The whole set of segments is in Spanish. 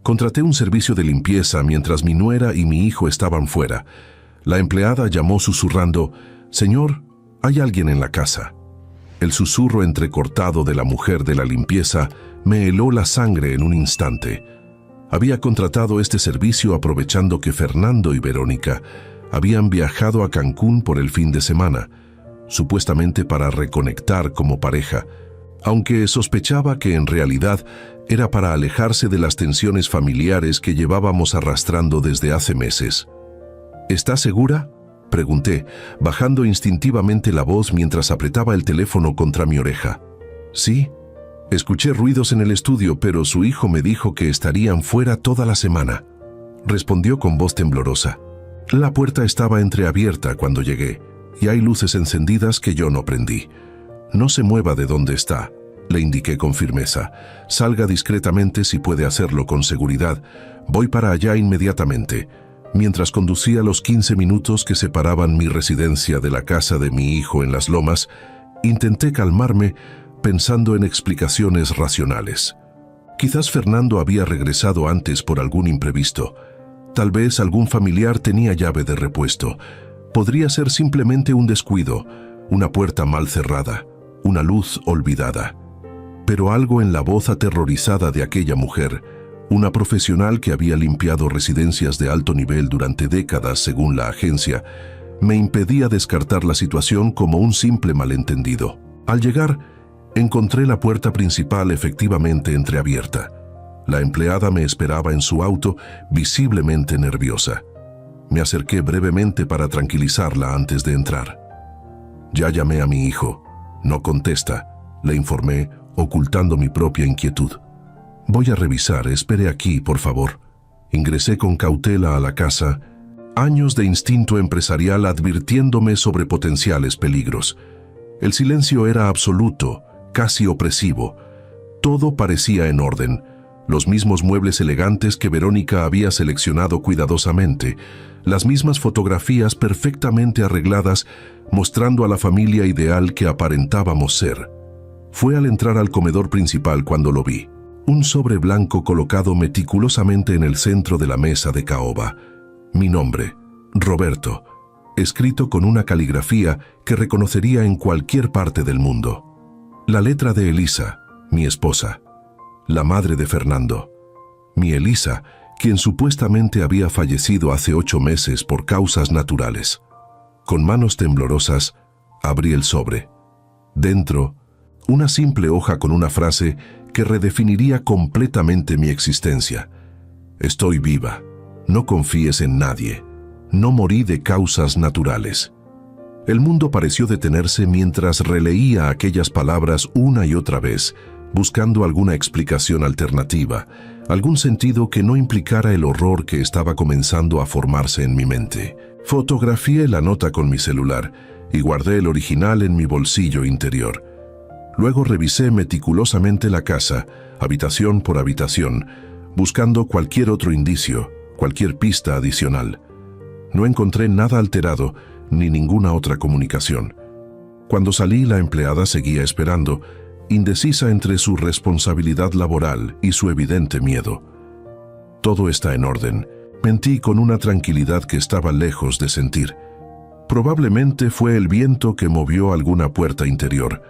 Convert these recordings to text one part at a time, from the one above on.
Contraté un servicio de limpieza mientras mi nuera y mi hijo estaban fuera. La empleada llamó susurrando: «Señor, hay alguien en la casa». El susurro entrecortado de la mujer de la limpieza me heló la sangre en un instante. Había contratado este servicio aprovechando que Fernando y Verónica habían viajado a Cancún por el fin de semana, supuestamente para reconectar como pareja, aunque sospechaba que en realidad era para alejarse de las tensiones familiares que llevábamos arrastrando desde hace meses. «¿Está segura?», pregunté, bajando instintivamente la voz mientras apretaba el teléfono contra mi oreja. «Sí». Escuché ruidos en el estudio, pero su hijo me dijo que estarían fuera toda la semana. Respondió con voz temblorosa. La puerta estaba entreabierta cuando llegué, y hay luces encendidas que yo no prendí. «No se mueva de donde está», le indiqué con firmeza. «Salga discretamente si puede hacerlo con seguridad. Voy para allá inmediatamente». Mientras conducía los 15 minutos que separaban mi residencia de la casa de mi hijo en Las Lomas, intenté calmarme pensando en explicaciones racionales. Quizás Fernando había regresado antes por algún imprevisto. Tal vez algún familiar tenía llave de repuesto. Podría ser simplemente un descuido, una puerta mal cerrada, una luz olvidada. Pero algo en la voz aterrorizada de aquella mujer, una profesional que había limpiado residencias de alto nivel durante décadas según la agencia, me impedía descartar la situación como un simple malentendido. Al llegar, encontré la puerta principal efectivamente entreabierta. La empleada me esperaba en su auto, visiblemente nerviosa. Me acerqué brevemente para tranquilizarla antes de entrar. «Ya llamé a mi hijo. No contesta», le informé, ocultando mi propia inquietud. «Voy a revisar, espere aquí, por favor». Ingresé con cautela a la casa, años de instinto empresarial advirtiéndome sobre potenciales peligros. El silencio era absoluto, casi opresivo. Todo parecía en orden. Los mismos muebles elegantes que Verónica había seleccionado cuidadosamente, las mismas fotografías perfectamente arregladas, mostrando a la familia ideal que aparentábamos ser. Fue al entrar al comedor principal cuando lo vi. Un sobre blanco colocado meticulosamente en el centro de la mesa de caoba. Mi nombre, Roberto, escrito con una caligrafía que reconocería en cualquier parte del mundo. La letra de Elisa, mi esposa, la madre de Fernando. Mi Elisa, quien supuestamente había fallecido hace 8 meses por causas naturales. Con manos temblorosas, abrí el sobre. Dentro, una simple hoja con una frase que redefiniría completamente mi existencia. «Estoy viva. No confíes en nadie. No morí de causas naturales». El mundo pareció detenerse mientras releía aquellas palabras una y otra vez, buscando alguna explicación alternativa, algún sentido que no implicara el horror que estaba comenzando a formarse en mi mente. Fotografié la nota con mi celular y guardé el original en mi bolsillo interior. Luego revisé meticulosamente la casa, habitación por habitación, buscando cualquier otro indicio, cualquier pista adicional. No encontré nada alterado, ni ninguna otra comunicación. Cuando salí, la empleada seguía esperando, indecisa entre su responsabilidad laboral y su evidente miedo. «Todo está en orden», mentí con una tranquilidad que estaba lejos de sentir. Probablemente fue el viento que movió alguna puerta interior.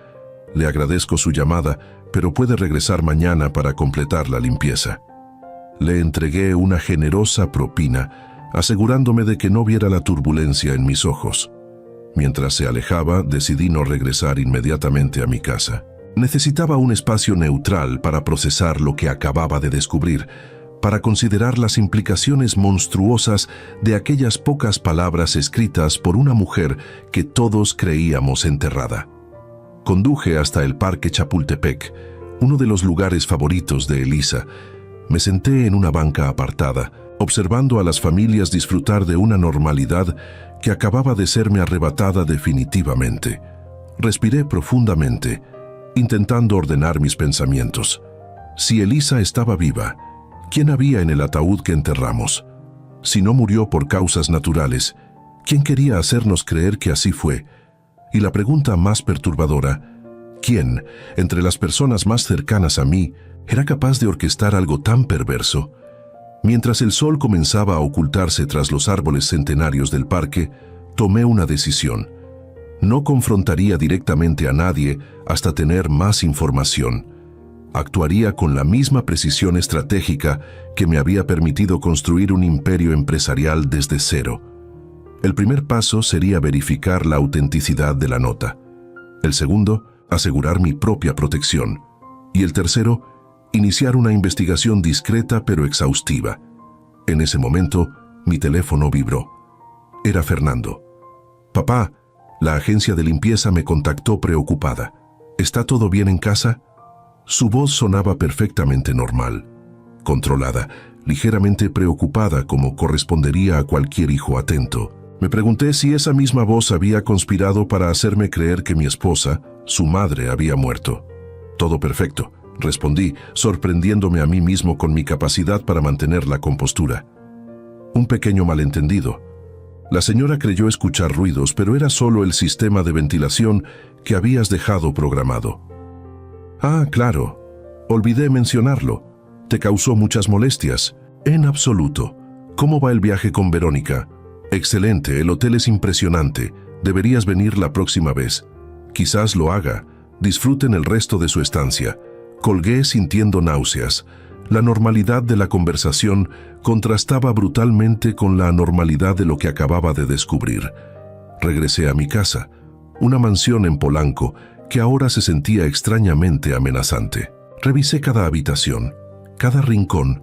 Le agradezco su llamada, pero puede regresar mañana para completar la limpieza. Le entregué una generosa propina, asegurándome de que no viera la turbulencia en mis ojos. Mientras se alejaba, decidí no regresar inmediatamente a mi casa. Necesitaba un espacio neutral para procesar lo que acababa de descubrir, para considerar las implicaciones monstruosas de aquellas pocas palabras escritas por una mujer que todos creíamos enterrada. Conduje hasta el Parque Chapultepec, uno de los lugares favoritos de Elisa. Me senté en una banca apartada, observando a las familias disfrutar de una normalidad que acababa de serme arrebatada definitivamente. Respiré profundamente, intentando ordenar mis pensamientos. Si Elisa estaba viva, ¿quién había en el ataúd que enterramos? Si no murió por causas naturales, ¿quién quería hacernos creer que así fue? Y la pregunta más perturbadora, ¿quién, entre las personas más cercanas a mí, era capaz de orquestar algo tan perverso? Mientras el sol comenzaba a ocultarse tras los árboles centenarios del parque, tomé una decisión. No confrontaría directamente a nadie hasta tener más información. Actuaría con la misma precisión estratégica que me había permitido construir un imperio empresarial desde cero. El primer paso sería verificar la autenticidad de la nota. El segundo, asegurar mi propia protección. Y el tercero, iniciar una investigación discreta pero exhaustiva. En ese momento, mi teléfono vibró. Era Fernando. «Papá, la agencia de limpieza me contactó preocupada. ¿Está todo bien en casa?» Su voz sonaba perfectamente normal, controlada, ligeramente preocupada como correspondería a cualquier hijo atento. Me pregunté si esa misma voz había conspirado para hacerme creer que mi esposa, su madre, había muerto. «Todo perfecto», respondí, sorprendiéndome a mí mismo con mi capacidad para mantener la compostura. «Un pequeño malentendido». La señora creyó escuchar ruidos, pero era solo el sistema de ventilación que habías dejado programado. «Ah, claro. Olvidé mencionarlo. ¿Te causó muchas molestias?» «En absoluto. ¿Cómo va el viaje con Verónica?» «Excelente, el hotel es impresionante. Deberías venir la próxima vez». «Quizás lo haga. Disfruten el resto de su estancia». Colgué sintiendo náuseas. La normalidad de la conversación contrastaba brutalmente con la anormalidad de lo que acababa de descubrir. Regresé a mi casa, una mansión en Polanco que ahora se sentía extrañamente amenazante. Revisé cada habitación, cada rincón,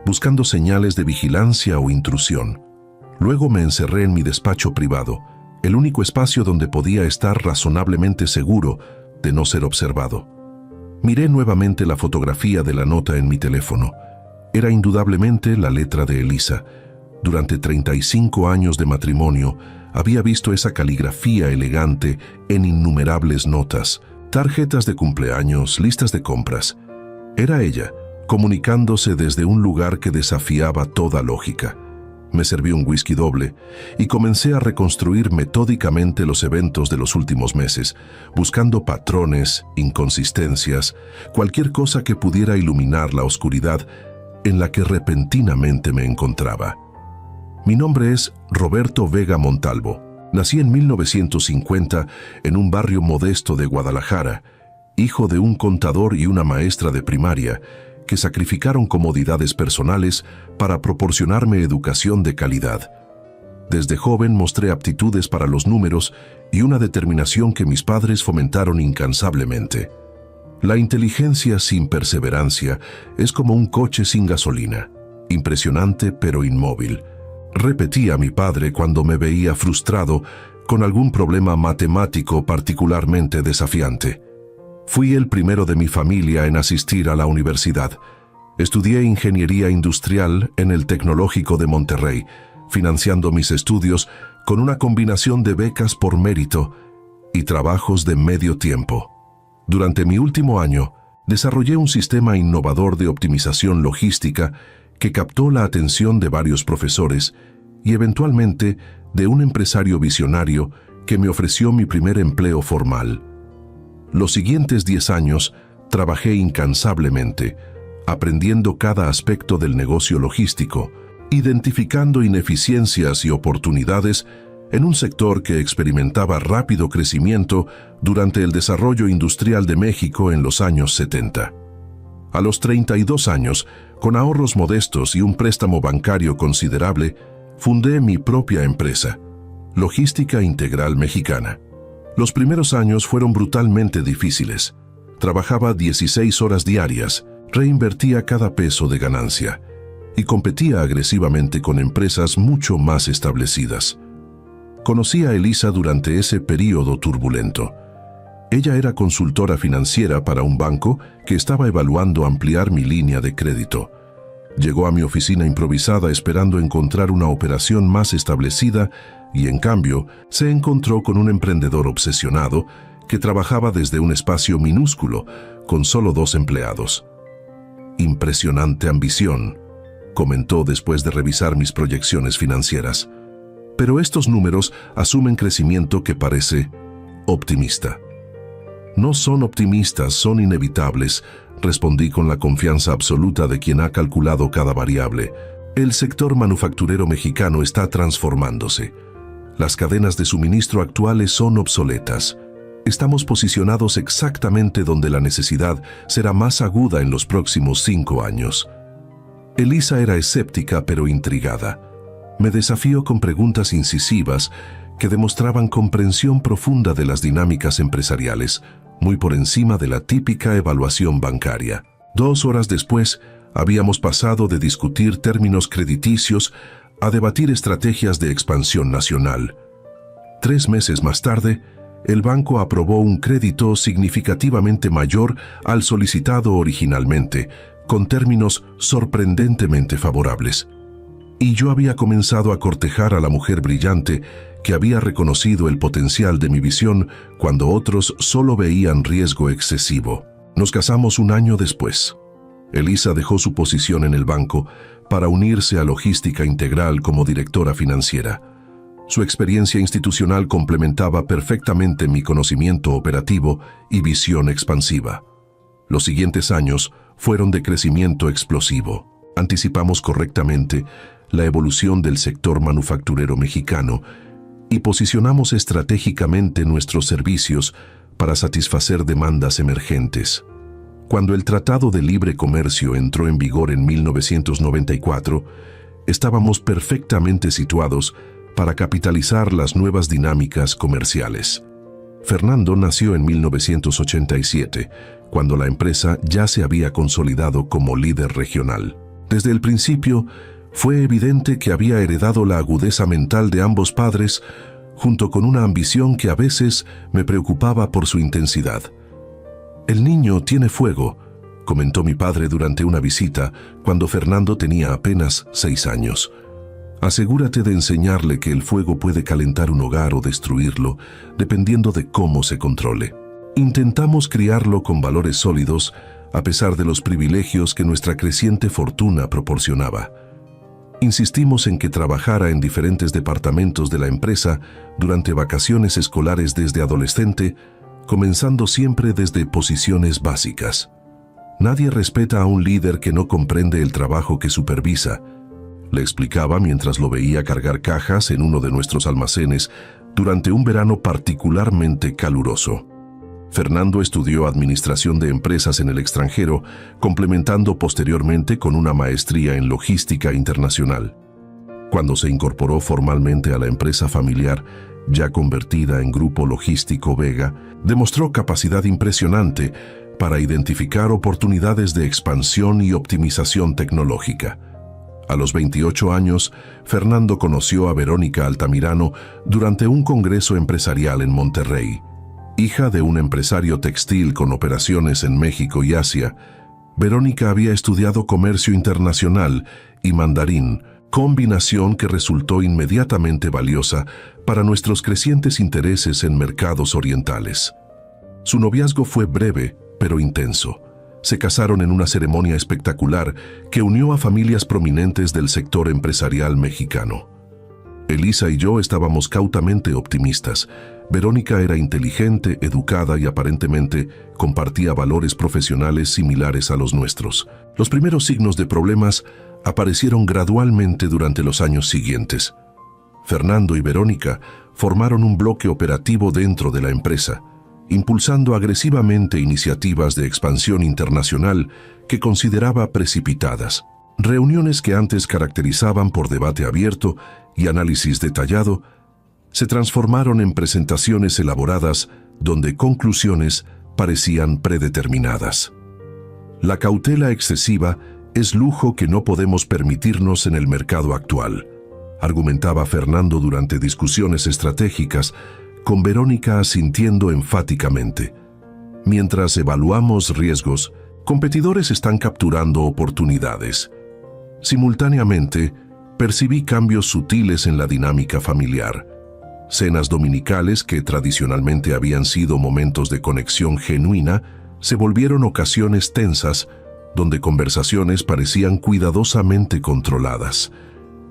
buscando señales de vigilancia o intrusión. Luego me encerré en mi despacho privado, el único espacio donde podía estar razonablemente seguro de no ser observado. Miré nuevamente la fotografía de la nota en mi teléfono. Era indudablemente la letra de Elisa. Durante 35 años de matrimonio, había visto esa caligrafía elegante en innumerables notas, tarjetas de cumpleaños, listas de compras. Era ella, comunicándose desde un lugar que desafiaba toda lógica. Me serví un whisky doble y comencé a reconstruir metódicamente los eventos de los últimos meses, buscando patrones, inconsistencias, cualquier cosa que pudiera iluminar la oscuridad en la que repentinamente me encontraba. Mi nombre es Roberto Vega Montalvo. Nací en 1950 en un barrio modesto de Guadalajara, hijo de un contador y una maestra de primaria, que sacrificaron comodidades personales para proporcionarme educación de calidad. Desde joven mostré aptitudes para los números y una determinación que mis padres fomentaron incansablemente. La inteligencia sin perseverancia es como un coche sin gasolina, impresionante pero inmóvil. Repetía a mi padre cuando me veía frustrado con algún problema matemático particularmente desafiante. Fui el primero de mi familia en asistir a la universidad. Estudié ingeniería industrial en el Tecnológico de Monterrey, financiando mis estudios con una combinación de becas por mérito y trabajos de medio tiempo. Durante mi último año, desarrollé un sistema innovador de optimización logística que captó la atención de varios profesores y eventualmente de un empresario visionario que me ofreció mi primer empleo formal. Los siguientes 10 años trabajé incansablemente, aprendiendo cada aspecto del negocio logístico, identificando ineficiencias y oportunidades en un sector que experimentaba rápido crecimiento durante el desarrollo industrial de México en los años 70. A los 32 años, con ahorros modestos y un préstamo bancario considerable, fundé mi propia empresa, Logística Integral Mexicana. Los primeros años fueron brutalmente difíciles. Trabajaba 16 horas diarias, reinvertía cada peso de ganancia y competía agresivamente con empresas mucho más establecidas. Conocí a Elisa durante ese período turbulento. Ella era consultora financiera para un banco que estaba evaluando ampliar mi línea de crédito. Llegó a mi oficina improvisada esperando encontrar una operación más establecida y, en cambio, se encontró con un emprendedor obsesionado que trabajaba desde un espacio minúsculo, con solo 2 empleados. «Impresionante ambición», comentó después de revisar mis proyecciones financieras. «Pero estos números asumen crecimiento que parece optimista». «No son optimistas, son inevitables», respondí con la confianza absoluta de quien ha calculado cada variable. El sector manufacturero mexicano está transformándose. Las cadenas de suministro actuales son obsoletas. Estamos posicionados exactamente donde la necesidad será más aguda en los próximos 5 años. Elisa era escéptica pero intrigada. Me desafió con preguntas incisivas que demostraban comprensión profunda de las dinámicas empresariales, muy por encima de la típica evaluación bancaria. 2 horas después, habíamos pasado de discutir términos crediticios a debatir estrategias de expansión nacional. 3 meses más tarde, el banco aprobó un crédito significativamente mayor al solicitado originalmente, con términos sorprendentemente favorables. Y yo había comenzado a cortejar a la mujer brillante que había reconocido el potencial de mi visión cuando otros solo veían riesgo excesivo. Nos casamos 1 año después. Elisa dejó su posición en el banco para unirse a Logística Integral como directora financiera. Su experiencia institucional complementaba perfectamente mi conocimiento operativo y visión expansiva. Los siguientes años fueron de crecimiento explosivo. Anticipamos correctamente la evolución del sector manufacturero mexicano y posicionamos estratégicamente nuestros servicios para satisfacer demandas emergentes. Cuando el Tratado de Libre Comercio entró en vigor en 1994, estábamos perfectamente situados para capitalizar las nuevas dinámicas comerciales. Fernando nació en 1987, cuando la empresa ya se había consolidado como líder regional. Desde el principio, fue evidente que había heredado la agudeza mental de ambos padres, junto con una ambición que a veces me preocupaba por su intensidad. «El niño tiene fuego», comentó mi padre durante una visita cuando Fernando tenía apenas 6 años. «Asegúrate de enseñarle que el fuego puede calentar un hogar o destruirlo, dependiendo de cómo se controle». Intentamos criarlo con valores sólidos, a pesar de los privilegios que nuestra creciente fortuna proporcionaba. Insistimos en que trabajara en diferentes departamentos de la empresa durante vacaciones escolares desde adolescente, comenzando siempre desde posiciones básicas. «Nadie respeta a un líder que no comprende el trabajo que supervisa», le explicaba mientras lo veía cargar cajas en uno de nuestros almacenes durante un verano particularmente caluroso. Fernando estudió administración de empresas en el extranjero, complementando posteriormente con una maestría en logística internacional. Cuando se incorporó formalmente a la empresa familiar, ya convertida en Grupo Logístico Vega, demostró capacidad impresionante para identificar oportunidades de expansión y optimización tecnológica. A los 28 años, Fernando conoció a Verónica Altamirano durante un congreso empresarial en Monterrey. Hija de un empresario textil con operaciones en México y Asia, Verónica había estudiado comercio internacional y mandarín, combinación que resultó inmediatamente valiosa para nuestros crecientes intereses en mercados orientales. Su noviazgo fue breve, pero intenso. Se casaron en una ceremonia espectacular que unió a familias prominentes del sector empresarial mexicano. Elisa y yo estábamos cautamente optimistas. Verónica era inteligente, educada y aparentemente compartía valores profesionales similares a los nuestros. Los primeros signos de problemas aparecieron gradualmente durante los años siguientes. Fernando y Verónica formaron un bloque operativo dentro de la empresa, impulsando agresivamente iniciativas de expansión internacional que consideraba precipitadas. Reuniones que antes caracterizaban por debate abierto y análisis detallado, se transformaron en presentaciones elaboradas donde conclusiones parecían predeterminadas. La cautela excesiva es lujo que no podemos permitirnos en el mercado actual, argumentaba Fernando durante discusiones estratégicas, con Verónica asintiendo enfáticamente. Mientras evaluamos riesgos, competidores están capturando oportunidades. Simultáneamente, percibí cambios sutiles en la dinámica familiar. Cenas dominicales, que tradicionalmente habían sido momentos de conexión genuina, se volvieron ocasiones tensas, donde conversaciones parecían cuidadosamente controladas.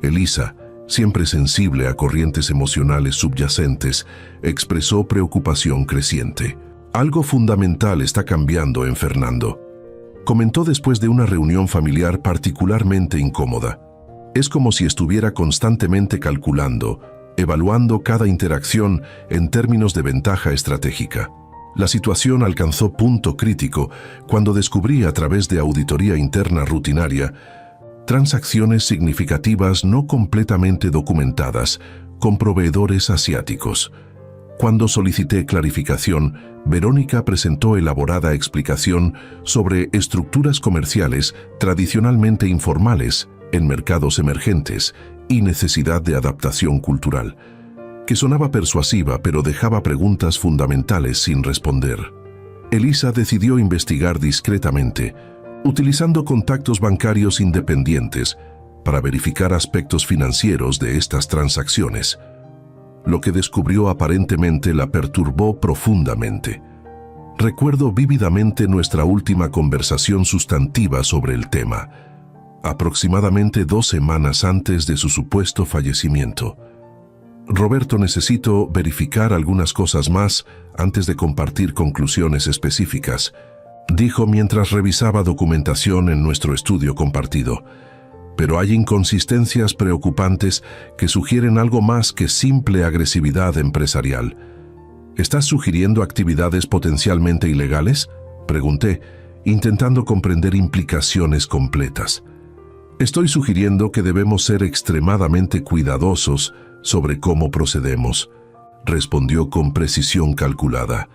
Elisa, siempre sensible a corrientes emocionales subyacentes, expresó preocupación creciente. «Algo fundamental está cambiando en Fernando», comentó después de una reunión familiar particularmente incómoda. Es como si estuviera constantemente calculando, evaluando cada interacción en términos de ventaja estratégica. La situación alcanzó punto crítico cuando descubrí a través de auditoría interna rutinaria transacciones significativas no completamente documentadas con proveedores asiáticos. Cuando solicité clarificación, Verónica presentó elaborada explicación sobre estructuras comerciales tradicionalmente informales en mercados emergentes y necesidad de adaptación cultural, que sonaba persuasiva pero dejaba preguntas fundamentales sin responder. Elisa decidió investigar discretamente, utilizando contactos bancarios independientes para verificar aspectos financieros de estas transacciones. Lo que descubrió aparentemente la perturbó profundamente. Recuerdo vívidamente nuestra última conversación sustantiva sobre el tema, aproximadamente 2 semanas antes de su supuesto fallecimiento. Roberto, necesito verificar algunas cosas más antes de compartir conclusiones específicas, dijo mientras revisaba documentación en nuestro estudio compartido. Pero hay inconsistencias preocupantes que sugieren algo más que simple agresividad empresarial. ¿Estás sugiriendo actividades potencialmente ilegales?, pregunté, intentando comprender implicaciones completas. Estoy sugiriendo que debemos ser extremadamente cuidadosos sobre cómo procedemos, respondió con precisión calculada.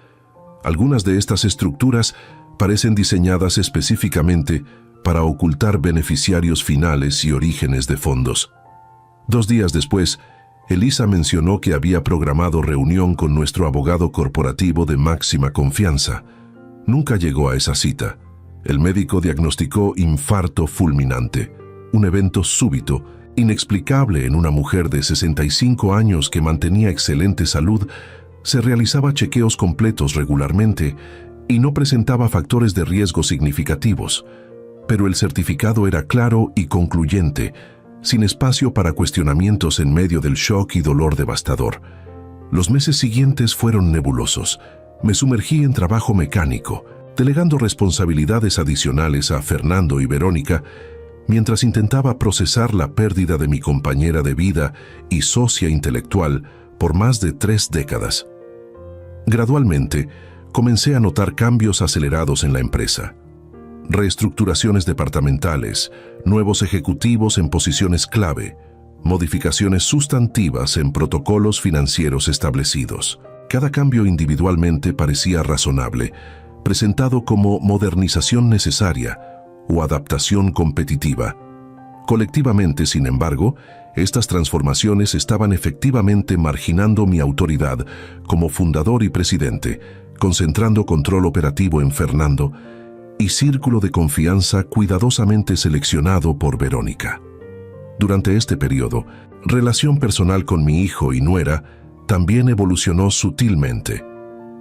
Algunas de estas estructuras parecen diseñadas específicamente para ocultar beneficiarios finales y orígenes de fondos. 2 días después, Elisa mencionó que había programado reunión con nuestro abogado corporativo de máxima confianza. Nunca llegó a esa cita. El médico diagnosticó infarto fulminante, un evento súbito, inexplicable en una mujer de 65 años que mantenía excelente salud, se realizaba chequeos completos regularmente y no presentaba factores de riesgo significativos. Pero el certificado era claro y concluyente, sin espacio para cuestionamientos en medio del shock y dolor devastador. Los meses siguientes fueron nebulosos. Me sumergí en trabajo mecánico, delegando responsabilidades adicionales a Fernando y Verónica, mientras intentaba procesar la pérdida de mi compañera de vida y socia intelectual por más de 3 décadas. Gradualmente, comencé a notar cambios acelerados en la empresa. Reestructuraciones departamentales, nuevos ejecutivos en posiciones clave, modificaciones sustantivas en protocolos financieros establecidos. Cada cambio individualmente parecía razonable, presentado como modernización necesaria o adaptación competitiva. Colectivamente, sin embargo, estas transformaciones estaban efectivamente marginando mi autoridad como fundador y presidente, concentrando control operativo en Fernando y círculo de confianza cuidadosamente seleccionado por Verónica. Durante este periodo, relación personal con mi hijo y nuera también evolucionó sutilmente.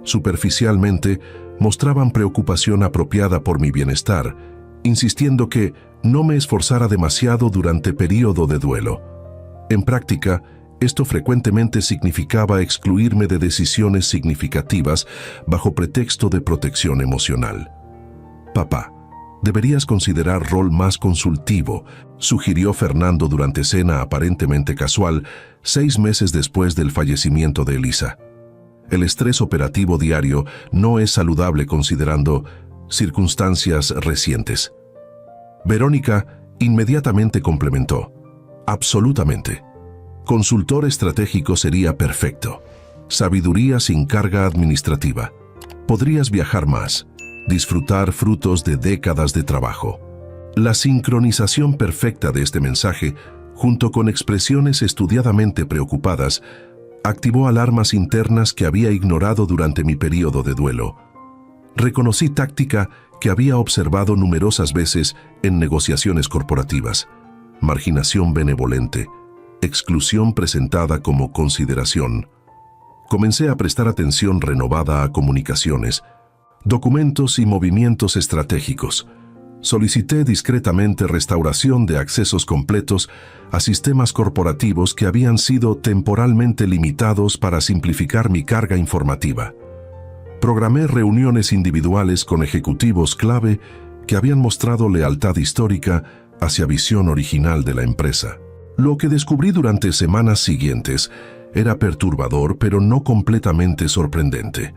Superficialmente, mostraban preocupación apropiada por mi bienestar, insistiendo que no me esforzara demasiado durante periodo de duelo. En práctica, esto frecuentemente significaba excluirme de decisiones significativas bajo pretexto de protección emocional. Papá, deberías considerar rol más consultivo, sugirió Fernando durante cena aparentemente casual, 6 meses después del fallecimiento de Elisa. El estrés operativo diario no es saludable considerando circunstancias recientes. Verónica inmediatamente complementó. Absolutamente. Consultor estratégico sería perfecto. Sabiduría sin carga administrativa. Podrías viajar más, disfrutar frutos de décadas de trabajo. La sincronización perfecta de este mensaje, junto con expresiones estudiadamente preocupadas, activó alarmas internas que había ignorado durante mi periodo de duelo. Reconocí táctica que había observado numerosas veces en negociaciones corporativas: marginación benevolente, exclusión presentada como consideración. Comencé a prestar atención renovada a comunicaciones, documentos y movimientos estratégicos. Solicité discretamente restauración de accesos completos a sistemas corporativos que habían sido temporalmente limitados para simplificar mi carga informativa. Programé reuniones individuales con ejecutivos clave que habían mostrado lealtad histórica hacia visión original de la empresa. Lo que descubrí durante semanas siguientes era perturbador, pero no completamente sorprendente.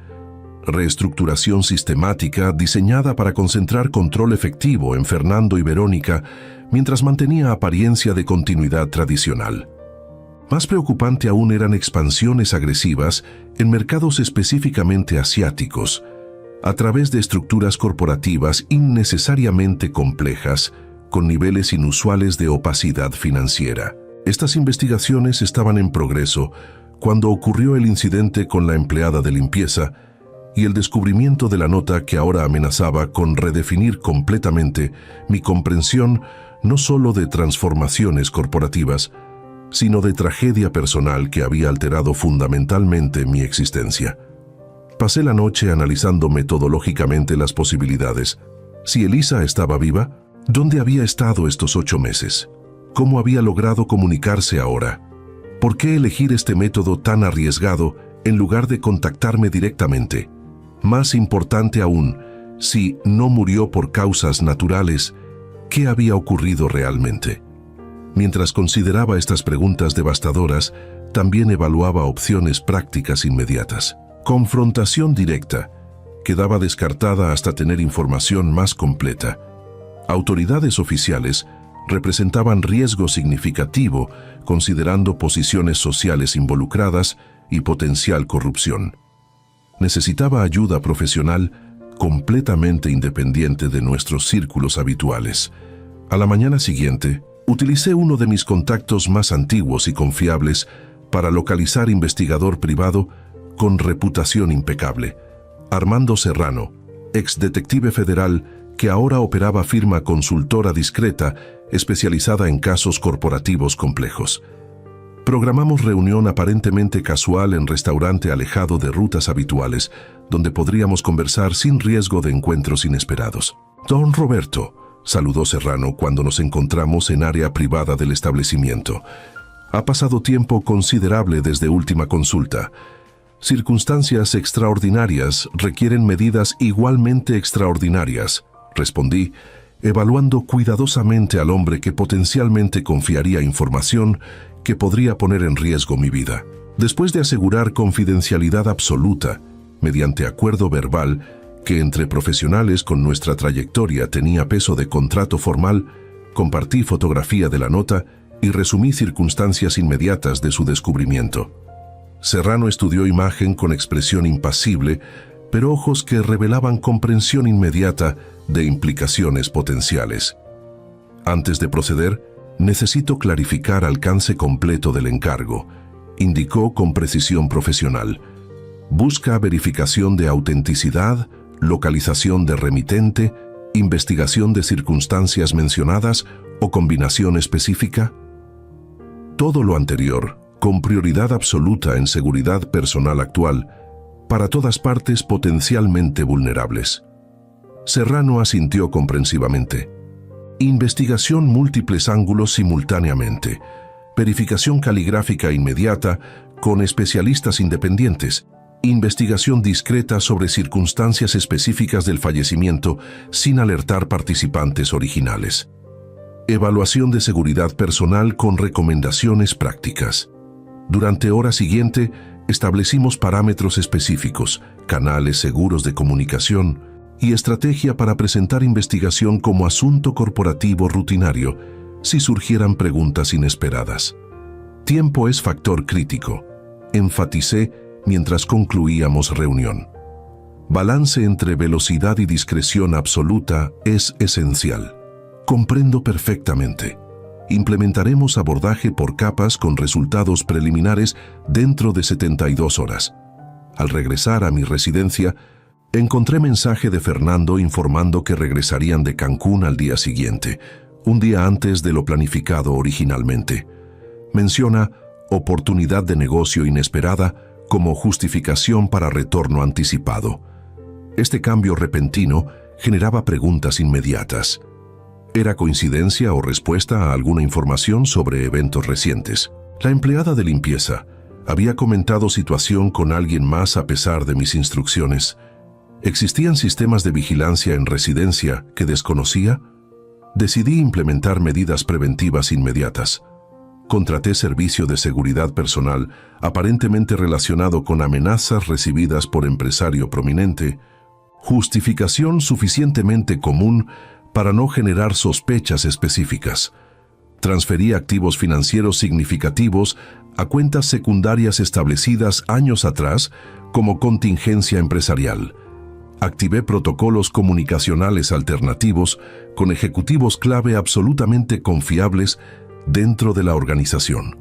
Reestructuración sistemática diseñada para concentrar control efectivo en Fernando y Verónica mientras mantenía apariencia de continuidad tradicional. Más preocupante aún eran expansiones agresivas en mercados específicamente asiáticos, a través de estructuras corporativas innecesariamente complejas, con niveles inusuales de opacidad financiera. Estas investigaciones estaban en progreso cuando ocurrió el incidente con la empleada de limpieza y el descubrimiento de la nota que ahora amenazaba con redefinir completamente mi comprensión no solo de transformaciones corporativas, sino de tragedia personal que había alterado fundamentalmente mi existencia. Pasé la noche analizando metodológicamente las posibilidades. Si Elisa estaba viva, ¿dónde había estado estos 8 meses? ¿Cómo había logrado comunicarse ahora? ¿Por qué elegir este método tan arriesgado en lugar de contactarme directamente? Más importante aún, si no murió por causas naturales, ¿qué había ocurrido realmente? Mientras consideraba estas preguntas devastadoras, también evaluaba opciones prácticas inmediatas. Confrontación directa quedaba descartada hasta tener información más completa. Autoridades oficiales representaban riesgo significativo considerando posiciones sociales involucradas y potencial corrupción. Necesitaba ayuda profesional completamente independiente de nuestros círculos habituales. A la mañana siguiente, utilicé uno de mis contactos más antiguos y confiables para localizar investigador privado con reputación impecable, Armando Serrano, ex detective federal que ahora operaba firma consultora discreta especializada en casos corporativos complejos. Programamos reunión aparentemente casual en restaurante alejado de rutas habituales, donde podríamos conversar sin riesgo de encuentros inesperados. Don Roberto, saludó Serrano cuando nos encontramos en área privada del establecimiento. Ha pasado tiempo considerable desde última consulta. Circunstancias extraordinarias requieren medidas igualmente extraordinarias, respondí, evaluando cuidadosamente al hombre que potencialmente confiaría información que podría poner en riesgo mi vida. Después de asegurar confidencialidad absoluta, mediante acuerdo verbal, que entre profesionales con nuestra trayectoria tenía peso de contrato formal, compartí fotografía de la nota y resumí circunstancias inmediatas de su descubrimiento. Serrano estudió imagen con expresión impasible, pero ojos que revelaban comprensión inmediata de implicaciones potenciales. Antes de proceder, necesito clarificar alcance completo del encargo, indicó con precisión profesional. Busca verificación de autenticidad, localización de remitente, investigación de circunstancias mencionadas o combinación específica. Todo lo anterior, con prioridad absoluta en seguridad personal actual, para todas partes potencialmente vulnerables. Serrano asintió comprensivamente. Investigación múltiples ángulos simultáneamente. Verificación caligráfica inmediata con especialistas independientes. Investigación discreta sobre circunstancias específicas del fallecimiento sin alertar participantes originales. Evaluación de seguridad personal con recomendaciones prácticas. Durante hora siguiente, establecimos parámetros específicos, canales seguros de comunicación y estrategia para presentar investigación como asunto corporativo rutinario si surgieran preguntas inesperadas. Tiempo es factor crítico, enfaticé mientras concluíamos reunión. Balance entre velocidad y discreción absoluta es esencial. Comprendo perfectamente. Implementaremos abordaje por capas con resultados preliminares dentro de 72 horas. Al regresar a mi residencia, encontré mensaje de Fernando informando que regresarían de Cancún al día siguiente, un día antes de lo planificado originalmente. Menciona oportunidad de negocio inesperada como justificación para retorno anticipado. Este cambio repentino generaba preguntas inmediatas. ¿Era coincidencia o respuesta a alguna información sobre eventos recientes? La empleada de limpieza había comentado situación con alguien más a pesar de mis instrucciones. ¿Existían sistemas de vigilancia en residencia que desconocía? Decidí implementar medidas preventivas inmediatas. Contraté servicio de seguridad personal aparentemente relacionado con amenazas recibidas por empresario prominente, justificación suficientemente común para no generar sospechas específicas. Transferí activos financieros significativos a cuentas secundarias establecidas años atrás como contingencia empresarial. Activé protocolos comunicacionales alternativos con ejecutivos clave absolutamente confiables dentro de la organización.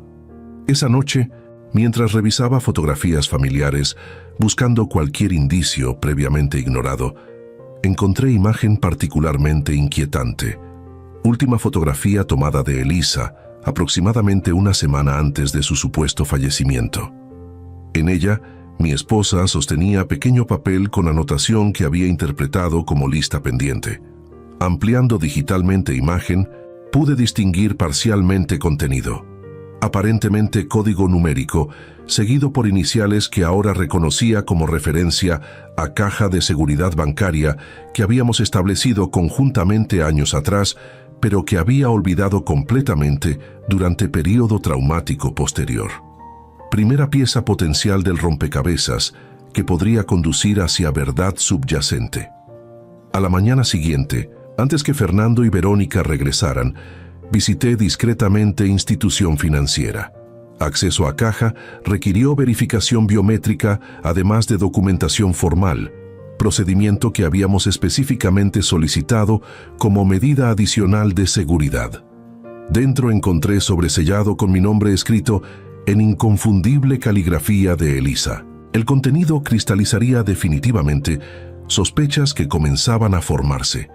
Esa noche, mientras revisaba fotografías familiares buscando cualquier indicio previamente ignorado, encontré imagen particularmente inquietante. Última fotografía tomada de Elisa, aproximadamente una semana antes de su supuesto fallecimiento. En ella, mi esposa sostenía pequeño papel con anotación que había interpretado como lista pendiente. Ampliando digitalmente imagen, pude distinguir parcialmente contenido. Aparentemente código numérico, seguido por iniciales que ahora reconocía como referencia a caja de seguridad bancaria que habíamos establecido conjuntamente años atrás, pero que había olvidado completamente durante periodo traumático posterior. Primera pieza potencial del rompecabezas que podría conducir hacia verdad subyacente. A la mañana siguiente, antes que Fernando y Verónica regresaran, visité discretamente institución financiera. Acceso a caja requirió verificación biométrica, además de documentación formal, procedimiento que habíamos específicamente solicitado como medida adicional de seguridad. Dentro encontré sobresellado con mi nombre escrito en inconfundible caligrafía de Elisa. El contenido cristalizaría definitivamente sospechas que comenzaban a formarse.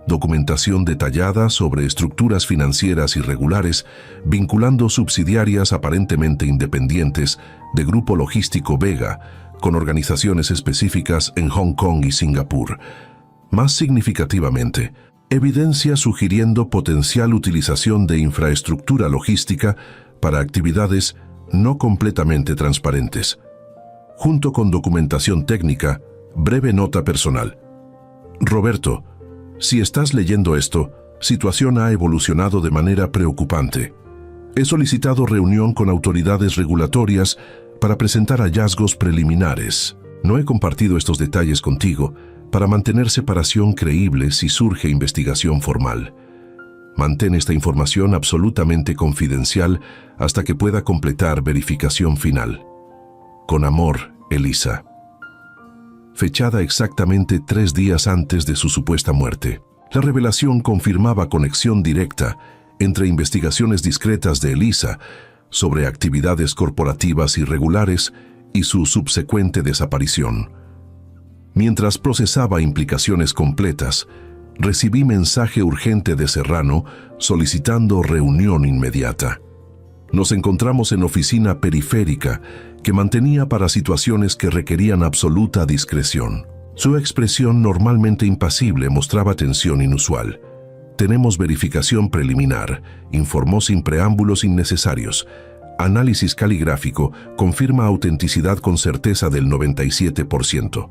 Documentación detallada sobre estructuras financieras irregulares vinculando subsidiarias aparentemente independientes de Grupo Logístico Vega con organizaciones específicas en Hong Kong y Singapur. Más significativamente, evidencia sugiriendo potencial utilización de infraestructura logística para actividades no completamente transparentes. Junto con documentación técnica, breve nota personal. Roberto, si estás leyendo esto, situación ha evolucionado de manera preocupante. He solicitado reunión con autoridades regulatorias para presentar hallazgos preliminares. No he compartido estos detalles contigo para mantener separación creíble si surge investigación formal. Mantén esta información absolutamente confidencial hasta que pueda completar verificación final. Con amor, Elisa. Fechada exactamente 3 días antes de su supuesta muerte. La revelación confirmaba conexión directa entre investigaciones discretas de Elisa sobre actividades corporativas irregulares y su subsecuente desaparición. Mientras procesaba implicaciones completas, recibí mensaje urgente de Serrano solicitando reunión inmediata. Nos encontramos en oficina periférica que mantenía para situaciones que requerían absoluta discreción. Su expresión normalmente impasible mostraba tensión inusual. Tenemos verificación preliminar, informó sin preámbulos innecesarios. Análisis caligráfico confirma autenticidad con certeza del 97%.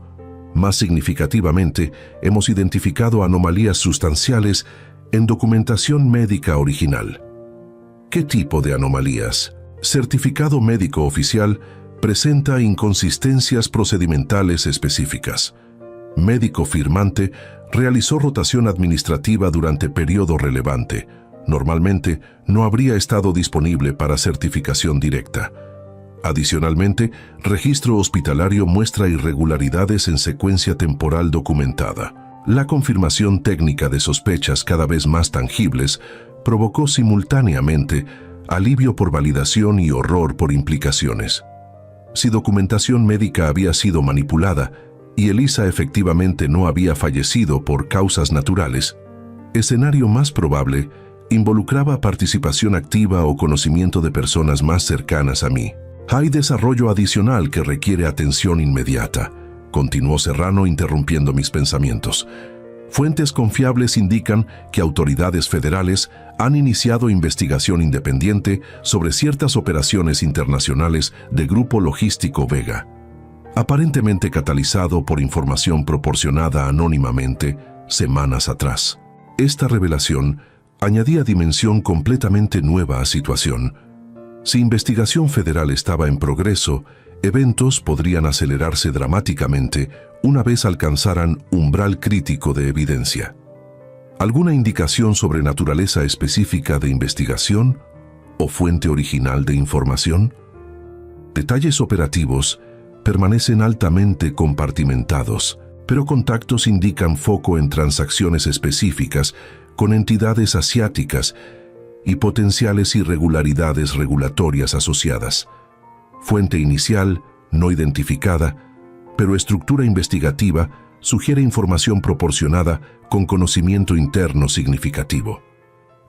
Más significativamente, hemos identificado anomalías sustanciales en documentación médica original. ¿Qué tipo de anomalías? Certificado médico oficial presenta inconsistencias procedimentales específicas. Médico firmante realizó rotación administrativa durante periodo relevante. Normalmente no habría estado disponible para certificación directa. Adicionalmente, registro hospitalario muestra irregularidades en secuencia temporal documentada. La confirmación técnica de sospechas cada vez más tangibles provocó simultáneamente alivio por validación y horror por implicaciones. Si documentación médica había sido manipulada y Elisa efectivamente no había fallecido por causas naturales, escenario más probable involucraba participación activa o conocimiento de personas más cercanas a mí. Hay desarrollo adicional que requiere atención inmediata, continuó Serrano interrumpiendo mis pensamientos. Fuentes confiables indican que autoridades federales han iniciado investigación independiente sobre ciertas operaciones internacionales de Grupo Logístico Vega, aparentemente catalizado por información proporcionada anónimamente semanas atrás. Esta revelación añadía dimensión completamente nueva a situación, Si investigación federal estaba en progreso, eventos podrían acelerarse dramáticamente una vez alcanzaran umbral crítico de evidencia. ¿Alguna indicación sobre naturaleza específica de investigación o fuente original de información? Detalles operativos permanecen altamente compartimentados, pero contactos indican foco en transacciones específicas con entidades asiáticas y potenciales irregularidades regulatorias asociadas. Fuente inicial, no identificada, pero estructura investigativa sugiere información proporcionada con conocimiento interno significativo.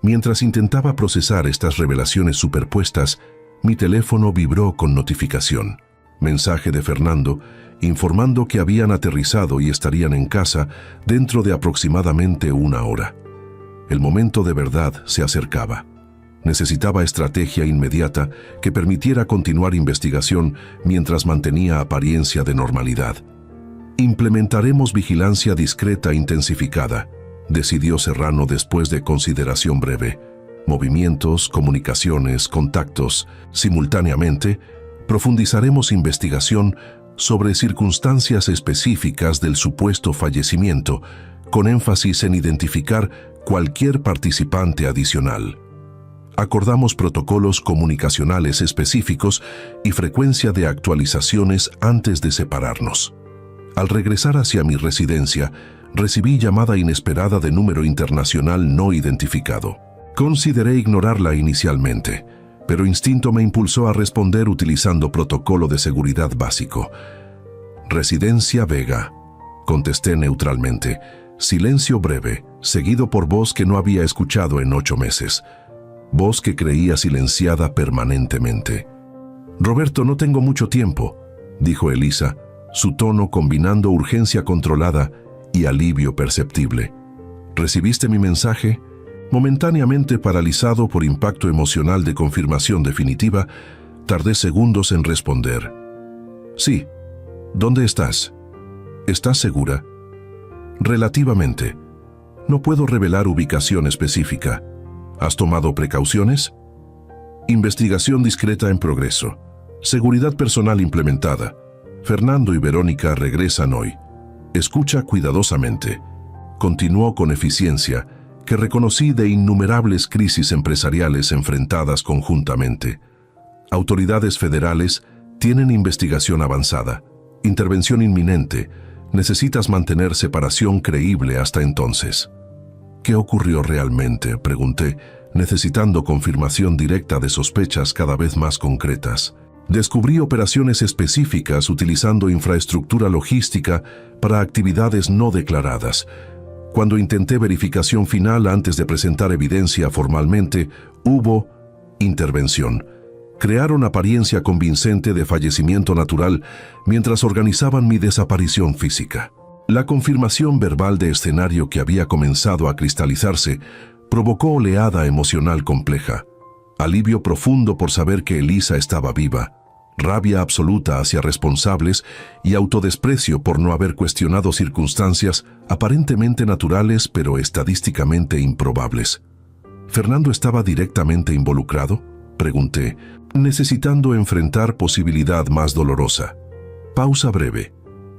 Mientras intentaba procesar estas revelaciones superpuestas, mi teléfono vibró con notificación. Mensaje de Fernando, informando que habían aterrizado y estarían en casa dentro de aproximadamente 1 hora. El momento de verdad se acercaba. Necesitaba estrategia inmediata que permitiera continuar investigación mientras mantenía apariencia de normalidad. Implementaremos vigilancia discreta intensificada, decidió Serrano después de consideración breve. Movimientos, comunicaciones, contactos. Simultáneamente, profundizaremos investigación sobre circunstancias específicas del supuesto fallecimiento, con énfasis en identificar cualquier participante adicional. Acordamos protocolos comunicacionales específicos y frecuencia de actualizaciones antes de separarnos. Al regresar hacia mi residencia, recibí llamada inesperada de número internacional no identificado. Consideré ignorarla inicialmente, pero instinto me impulsó a responder utilizando protocolo de seguridad básico. Residencia Vega, contesté neutralmente. Silencio breve, seguido por voz que no había escuchado en 8 meses. Voz que creía silenciada permanentemente. Roberto, no tengo mucho tiempo, dijo Elisa, su tono combinando urgencia controlada y alivio perceptible. ¿Recibiste mi mensaje? Momentáneamente paralizado por impacto emocional de confirmación definitiva, tardé segundos en responder. Sí. ¿Dónde estás? ¿Estás segura? Relativamente. No puedo revelar ubicación específica. ¿Has tomado precauciones? Investigación discreta en progreso. Seguridad personal implementada. Fernando y Verónica regresan hoy. Escucha cuidadosamente. Continuó con eficiencia, que reconocí de innumerables crisis empresariales enfrentadas conjuntamente. Autoridades federales tienen investigación avanzada. Intervención inminente. Necesitas mantener separación creíble hasta entonces. ¿Qué ocurrió realmente?, pregunté, necesitando confirmación directa de sospechas cada vez más concretas. Descubrí operaciones específicas utilizando infraestructura logística para actividades no declaradas. Cuando intenté verificación final antes de presentar evidencia formalmente, hubo intervención. Crearon apariencia convincente de fallecimiento natural mientras organizaban mi desaparición física. La confirmación verbal de escenario que había comenzado a cristalizarse provocó oleada emocional compleja. Alivio profundo por saber que Elisa estaba viva, rabia absoluta hacia responsables y autodesprecio por no haber cuestionado circunstancias aparentemente naturales pero estadísticamente improbables. ¿Fernando estaba directamente involucrado?, pregunté, necesitando enfrentar posibilidad más dolorosa. Pausa breve.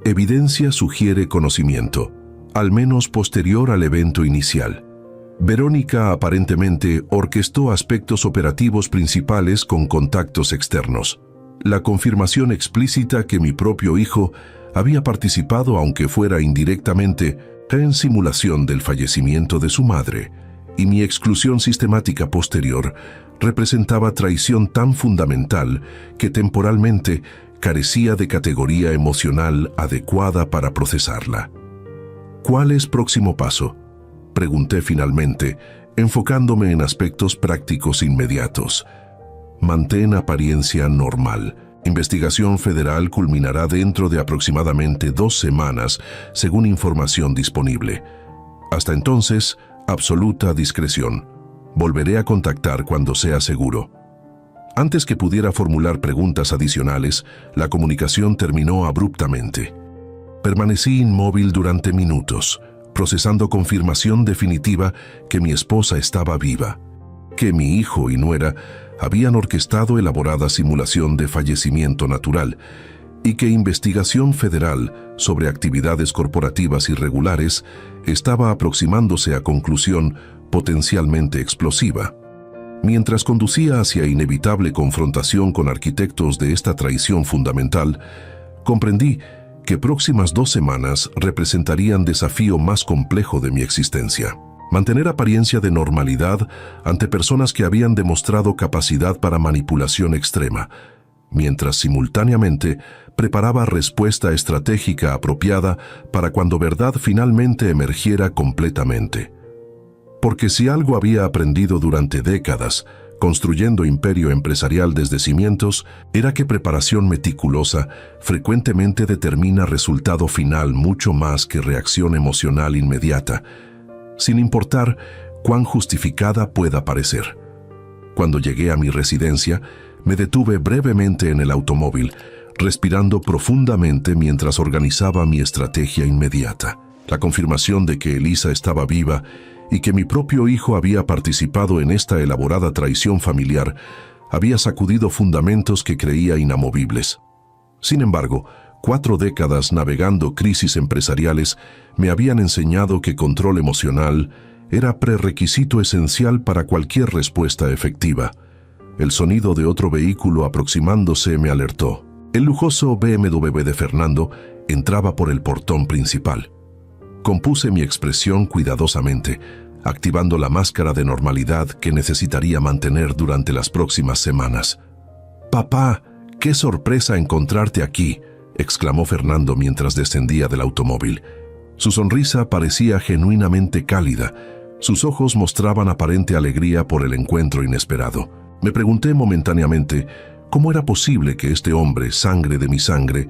Evidencia sugiere conocimiento, al menos posterior al evento inicial. Verónica aparentemente orquestó aspectos operativos principales con contactos externos. La confirmación explícita que mi propio hijo había participado, aunque fuera indirectamente, en simulación del fallecimiento de su madre, y mi exclusión sistemática posterior representaba traición tan fundamental que temporalmente carecía de categoría emocional adecuada para procesarla. ¿Cuál es próximo paso?, pregunté finalmente, enfocándome en aspectos prácticos inmediatos. Mantén apariencia normal. Investigación federal culminará dentro de aproximadamente 2 semanas, según información disponible. Hasta entonces, absoluta discreción. Volveré a contactar cuando sea seguro. Antes que pudiera formular preguntas adicionales, la comunicación terminó abruptamente. Permanecí inmóvil durante minutos, procesando confirmación definitiva que mi esposa estaba viva, que mi hijo y nuera habían orquestado elaborada simulación de fallecimiento natural y que investigación federal sobre actividades corporativas irregulares estaba aproximándose a conclusión potencialmente explosiva. Mientras conducía hacia inevitable confrontación con arquitectos de esta traición fundamental, comprendí que próximas 2 semanas representarían desafío más complejo de mi existencia. Mantener apariencia de normalidad ante personas que habían demostrado capacidad para manipulación extrema, mientras simultáneamente preparaba respuesta estratégica apropiada para cuando verdad finalmente emergiera completamente. Porque si algo había aprendido durante décadas, construyendo imperio empresarial desde cimientos, era que preparación meticulosa frecuentemente determina resultado final mucho más que reacción emocional inmediata, sin importar cuán justificada pueda parecer. Cuando llegué a mi residencia, me detuve brevemente en el automóvil, respirando profundamente mientras organizaba mi estrategia inmediata. La confirmación de que Elisa estaba viva y que mi propio hijo había participado en esta elaborada traición familiar había sacudido fundamentos que creía inamovibles. Sin embargo, 4 décadas navegando crisis empresariales me habían enseñado que control emocional era prerequisito esencial para cualquier respuesta efectiva. El sonido de otro vehículo aproximándose me alertó. El lujoso BMW de Fernando entraba por el portón principal. Compuse mi expresión cuidadosamente, activando la máscara de normalidad que necesitaría mantener durante las próximas semanas. «Papá, qué sorpresa encontrarte aquí», exclamó Fernando mientras descendía del automóvil. Su sonrisa parecía genuinamente cálida. Sus ojos mostraban aparente alegría por el encuentro inesperado. Me pregunté momentáneamente cómo era posible que este hombre, sangre de mi sangre,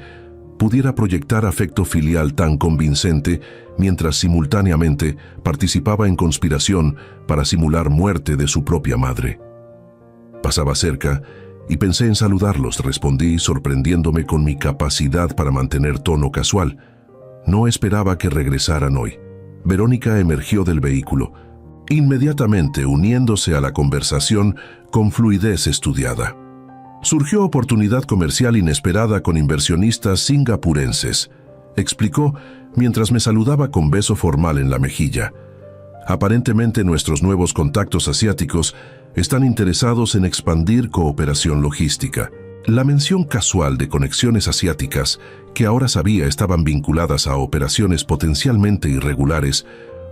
pudiera proyectar afecto filial tan convincente mientras simultáneamente participaba en conspiración para simular muerte de su propia madre. Pasaba cerca y pensé en saludarlos, respondí sorprendiéndome con mi capacidad para mantener tono casual. No esperaba que regresaran hoy. Verónica emergió del vehículo, inmediatamente uniéndose a la conversación con fluidez estudiada. Surgió oportunidad comercial inesperada con inversionistas singapurenses, explicó mientras me saludaba con beso formal en la mejilla. Aparentemente nuestros nuevos contactos asiáticos están interesados en expandir cooperación logística. La mención casual de conexiones asiáticas, que ahora sabía estaban vinculadas a operaciones potencialmente irregulares,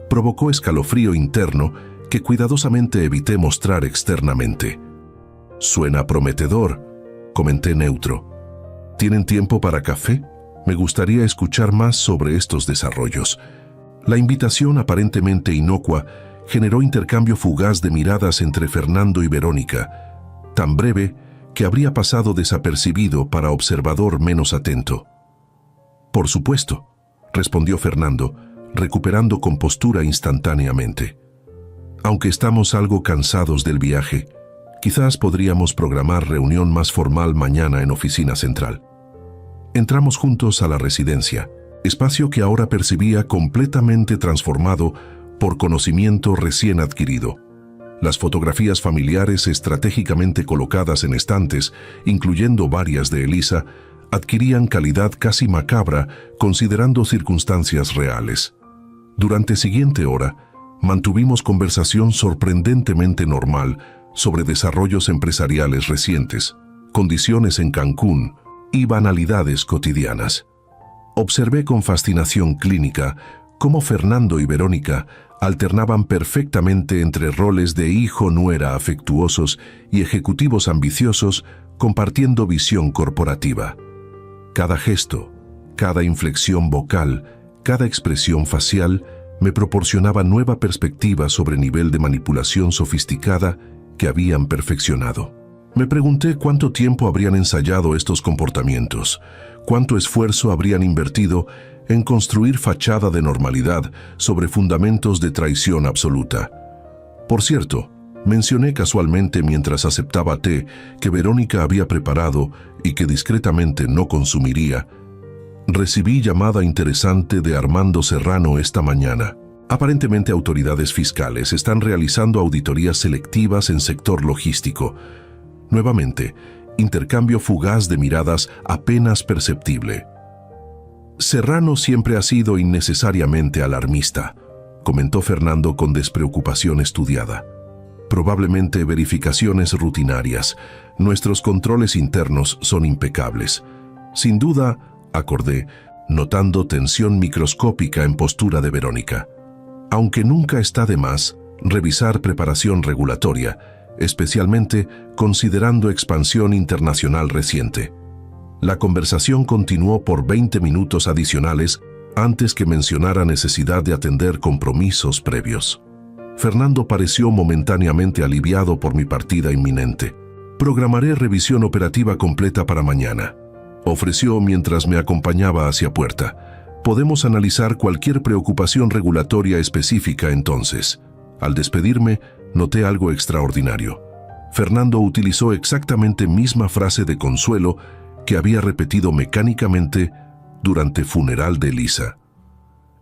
provocó escalofrío interno que cuidadosamente evité mostrar externamente. «Suena prometedor», comenté neutro. «¿Tienen tiempo para café? Me gustaría escuchar más sobre estos desarrollos». La invitación aparentemente inocua generó intercambio fugaz de miradas entre Fernando y Verónica, tan breve que habría pasado desapercibido para observador menos atento. «Por supuesto», respondió Fernando, recuperando compostura instantáneamente. «Aunque estamos algo cansados del viaje, quizás podríamos programar reunión más formal mañana en Oficina Central». Entramos juntos a la residencia, espacio que ahora percibía completamente transformado por conocimiento recién adquirido. Las fotografías familiares estratégicamente colocadas en estantes, incluyendo varias de Elisa, adquirían calidad casi macabra considerando circunstancias reales. Durante siguiente hora, mantuvimos conversación sorprendentemente normal sobre desarrollos empresariales recientes, condiciones en Cancún y banalidades cotidianas. Observé con fascinación clínica cómo Fernando y Verónica alternaban perfectamente entre roles de hijo-nuera afectuosos y ejecutivos ambiciosos compartiendo visión corporativa. Cada gesto, cada inflexión vocal, cada expresión facial me proporcionaba nueva perspectiva sobre nivel de manipulación sofisticada que habían perfeccionado. Me pregunté cuánto tiempo habrían ensayado estos comportamientos, cuánto esfuerzo habrían invertido en construir fachada de normalidad sobre fundamentos de traición absoluta. Por cierto, mencioné casualmente mientras aceptaba té que Verónica había preparado y que discretamente no consumiría. Recibí llamada interesante de Armando Serrano esta mañana. Aparentemente autoridades fiscales están realizando auditorías selectivas en sector logístico. Nuevamente, intercambio fugaz de miradas apenas perceptible. Serrano siempre ha sido innecesariamente alarmista, comentó Fernando con despreocupación estudiada. Probablemente verificaciones rutinarias. Nuestros controles internos son impecables. Sin duda, acordé, notando tensión microscópica en postura de Verónica. Aunque nunca está de más revisar preparación regulatoria, especialmente considerando expansión internacional reciente. La conversación continuó por 20 minutos adicionales antes que mencionara necesidad de atender compromisos previos. Fernando pareció momentáneamente aliviado por mi partida inminente. Programaré revisión operativa completa para mañana, ofreció mientras me acompañaba hacia puerta. Podemos analizar cualquier preocupación regulatoria específica entonces. Al despedirme, noté algo extraordinario. Fernando utilizó exactamente misma frase de consuelo que había repetido mecánicamente durante funeral de Elisa.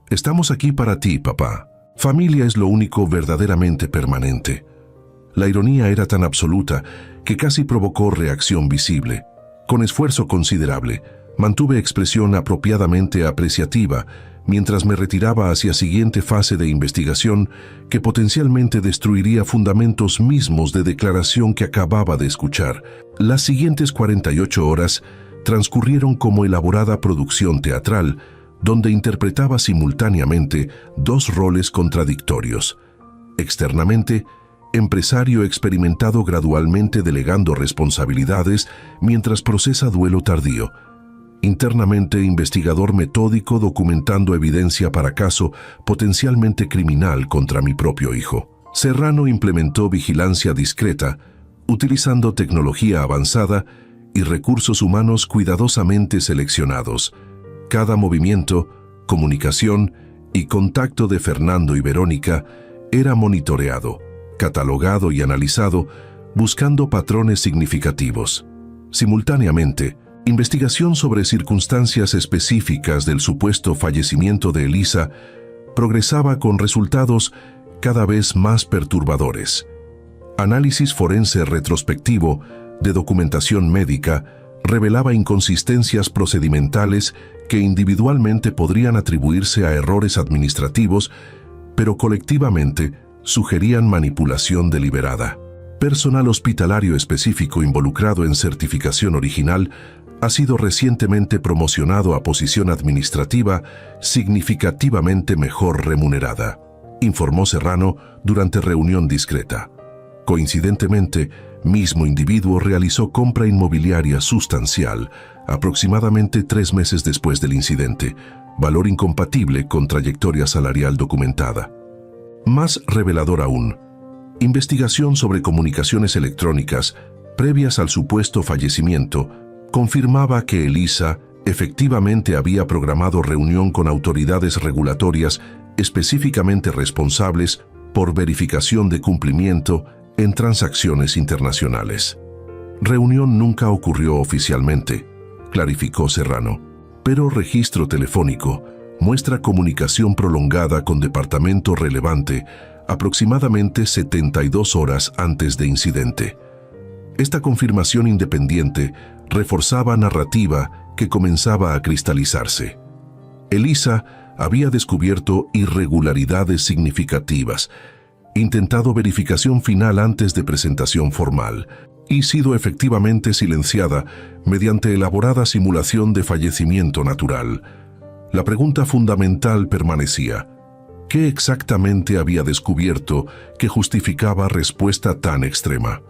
Estamos aquí para ti, papá. Familia es lo único verdaderamente permanente. La ironía era tan absoluta que casi provocó reacción visible. Con esfuerzo considerable, mantuve expresión apropiadamente apreciativa mientras me retiraba hacia siguiente fase de investigación que potencialmente destruiría fundamentos mismos de declaración que acababa de escuchar. Las siguientes 48 horas transcurrieron como elaborada producción teatral, donde interpretaba simultáneamente dos roles contradictorios. Externamente, empresario experimentado gradualmente delegando responsabilidades mientras procesa duelo tardío. Internamente, investigador metódico documentando evidencia para caso potencialmente criminal contra mi propio hijo. Serrano implementó vigilancia discreta, utilizando tecnología avanzada y recursos humanos cuidadosamente seleccionados. Cada movimiento, comunicación y contacto de Fernando y Verónica era monitoreado, catalogado y analizado, buscando patrones significativos. Simultáneamente, investigación sobre circunstancias específicas del supuesto fallecimiento de Elisa progresaba con resultados cada vez más perturbadores. Análisis forense retrospectivo de documentación médica revelaba inconsistencias procedimentales que individualmente podrían atribuirse a errores administrativos, pero colectivamente sugerían manipulación deliberada. Personal hospitalario específico involucrado en certificación original ha sido recientemente promocionado a posición administrativa significativamente mejor remunerada, informó Serrano durante reunión discreta. Coincidentemente, mismo individuo realizó compra inmobiliaria sustancial aproximadamente 3 meses después del incidente, valor incompatible con trayectoria salarial documentada. Más revelador aún, investigación sobre comunicaciones electrónicas previas al supuesto fallecimiento confirmaba que Elisa efectivamente había programado reunión con autoridades regulatorias específicamente responsables por verificación de cumplimiento en transacciones internacionales. Reunión nunca ocurrió oficialmente, clarificó Serrano, pero registro telefónico muestra comunicación prolongada con departamento relevante aproximadamente 72 horas antes de incidente. Esta confirmación independiente reforzaba narrativa que comenzaba a cristalizarse. Elisa había descubierto irregularidades significativas, intentado verificación final antes de presentación formal y sido efectivamente silenciada mediante elaborada simulación de fallecimiento natural. La pregunta fundamental permanecía: ¿qué exactamente había descubierto que justificaba respuesta tan extrema?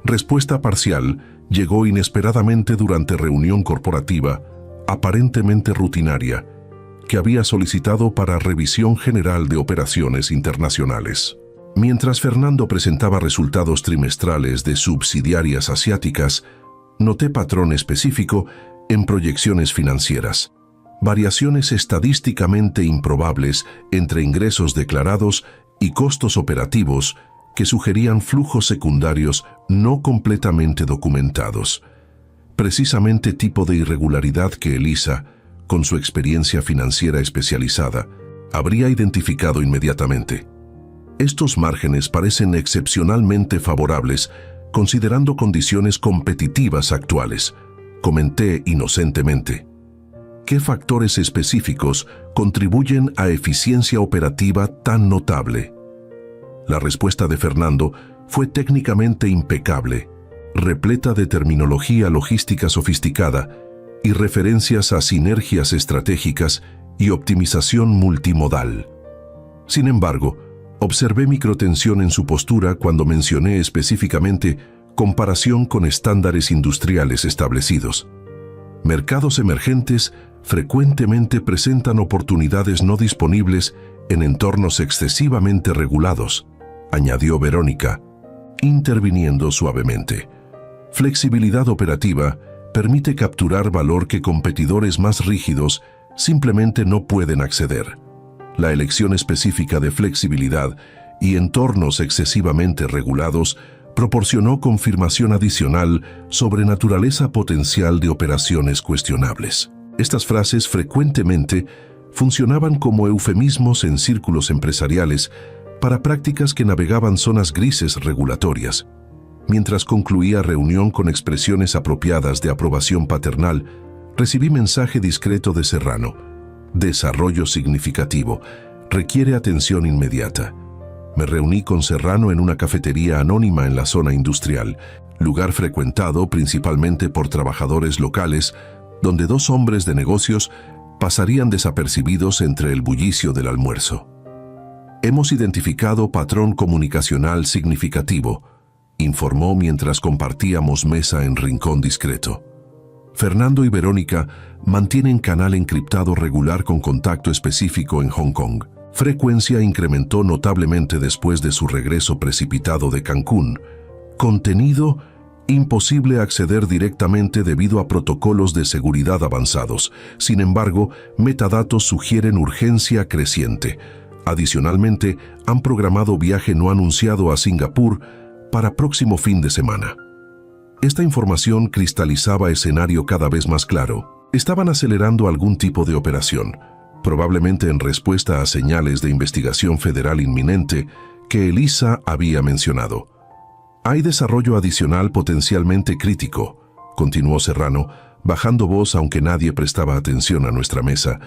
Respuesta parcial llegó inesperadamente durante reunión corporativa, aparentemente rutinaria, que había solicitado para revisión general de operaciones internacionales. Mientras Fernando presentaba resultados trimestrales de subsidiarias asiáticas, noté patrón específico en proyecciones financieras, variaciones estadísticamente improbables entre ingresos declarados y costos operativos que sugerían flujos secundarios no completamente documentados. Precisamente tipo de irregularidad que Elisa, con su experiencia financiera especializada, habría identificado inmediatamente. Estos márgenes parecen excepcionalmente favorables, considerando condiciones competitivas actuales. Comenté inocentemente. ¿Qué factores específicos contribuyen a eficiencia operativa tan notable? La respuesta de Fernando fue técnicamente impecable, repleta de terminología logística sofisticada y referencias a sinergias estratégicas y optimización multimodal. Sin embargo, observé microtensión en su postura cuando mencioné específicamente comparación con estándares industriales establecidos. Mercados emergentes frecuentemente presentan oportunidades no disponibles en entornos excesivamente regulados, añadió Verónica, interviniendo suavemente. Flexibilidad operativa permite capturar valor que competidores más rígidos simplemente no pueden acceder. La elección específica de flexibilidad y entornos excesivamente regulados proporcionó confirmación adicional sobre naturaleza potencial de operaciones cuestionables. Estas frases frecuentemente funcionaban como eufemismos en círculos empresariales para prácticas que navegaban zonas grises regulatorias. Mientras concluía reunión con expresiones apropiadas de aprobación paternal, recibí mensaje discreto de Serrano. Desarrollo significativo. Requiere atención inmediata. Me reuní con Serrano en una cafetería anónima en la zona industrial, lugar frecuentado principalmente por trabajadores locales, donde dos hombres de negocios pasarían desapercibidos entre el bullicio del almuerzo. Hemos identificado patrón comunicacional significativo, informó mientras compartíamos mesa en rincón discreto. Fernando y Verónica mantienen canal encriptado regular con contacto específico en Hong Kong. Frecuencia incrementó notablemente después de su regreso precipitado de Cancún. Contenido: imposible acceder directamente debido a protocolos de seguridad avanzados. Sin embargo, metadatos sugieren urgencia creciente. Adicionalmente, han programado viaje no anunciado a Singapur para próximo fin de semana. Esta información cristalizaba escenario cada vez más claro. Estaban acelerando algún tipo de operación, probablemente en respuesta a señales de investigación federal inminente que Elisa había mencionado. Hay desarrollo adicional potencialmente crítico, continuó Serrano, bajando voz aunque nadie prestaba atención a nuestra mesa.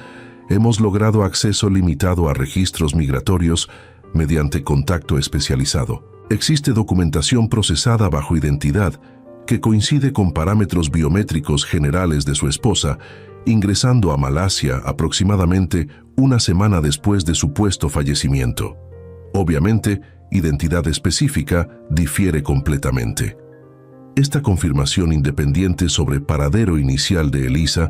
Hemos logrado acceso limitado a registros migratorios mediante contacto especializado. Existe documentación procesada bajo identidad que coincide con parámetros biométricos generales de su esposa, ingresando a Malasia aproximadamente una semana después de su supuesto fallecimiento. Obviamente, identidad específica difiere completamente. Esta confirmación independiente sobre paradero inicial de Elisa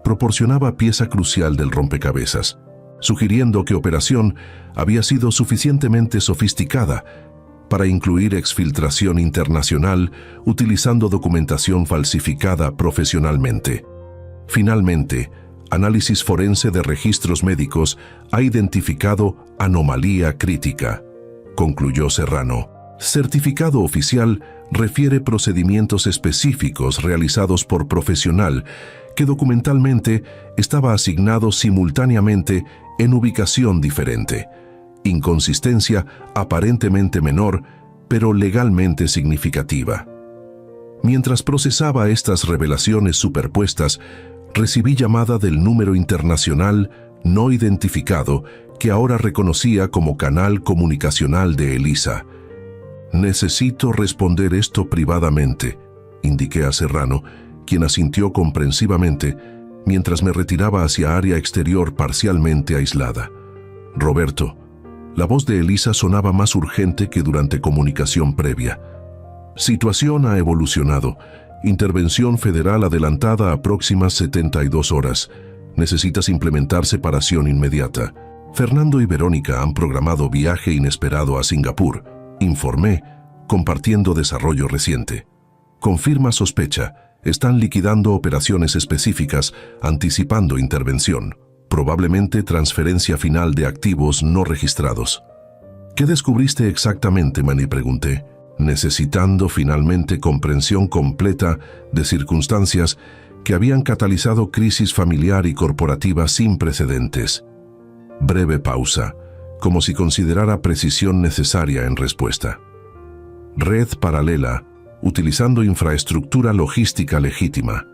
proporcionaba pieza crucial del rompecabezas, sugiriendo que operación había sido suficientemente sofisticada para incluir exfiltración internacional utilizando documentación falsificada profesionalmente. Finalmente, análisis forense de registros médicos ha identificado anomalía crítica, concluyó Serrano. Certificado oficial refiere procedimientos específicos realizados por profesional que documentalmente estaba asignado simultáneamente en ubicación diferente. Inconsistencia aparentemente menor, pero legalmente significativa. Mientras procesaba estas revelaciones superpuestas, recibí llamada del número internacional no identificado que ahora reconocía como canal comunicacional de Elisa. Necesito responder esto privadamente, indiqué a Serrano, quien asintió comprensivamente mientras me retiraba hacia área exterior parcialmente aislada. Roberto. La voz de Elisa sonaba más urgente que durante comunicación previa. Situación ha evolucionado. Intervención federal adelantada a próximas 72 horas. Necesitas implementar separación inmediata. Fernando y Verónica han programado viaje inesperado a Singapur, informé, compartiendo desarrollo reciente. Confirma sospecha. Están liquidando operaciones específicas, anticipando intervención. Probablemente transferencia final de activos no registrados. ¿Qué descubriste exactamente?, me pregunté, necesitando finalmente comprensión completa de circunstancias que habían catalizado crisis familiar y corporativa sin precedentes. Breve pausa, como si considerara precisión necesaria en respuesta. Red paralela, utilizando infraestructura logística legítima.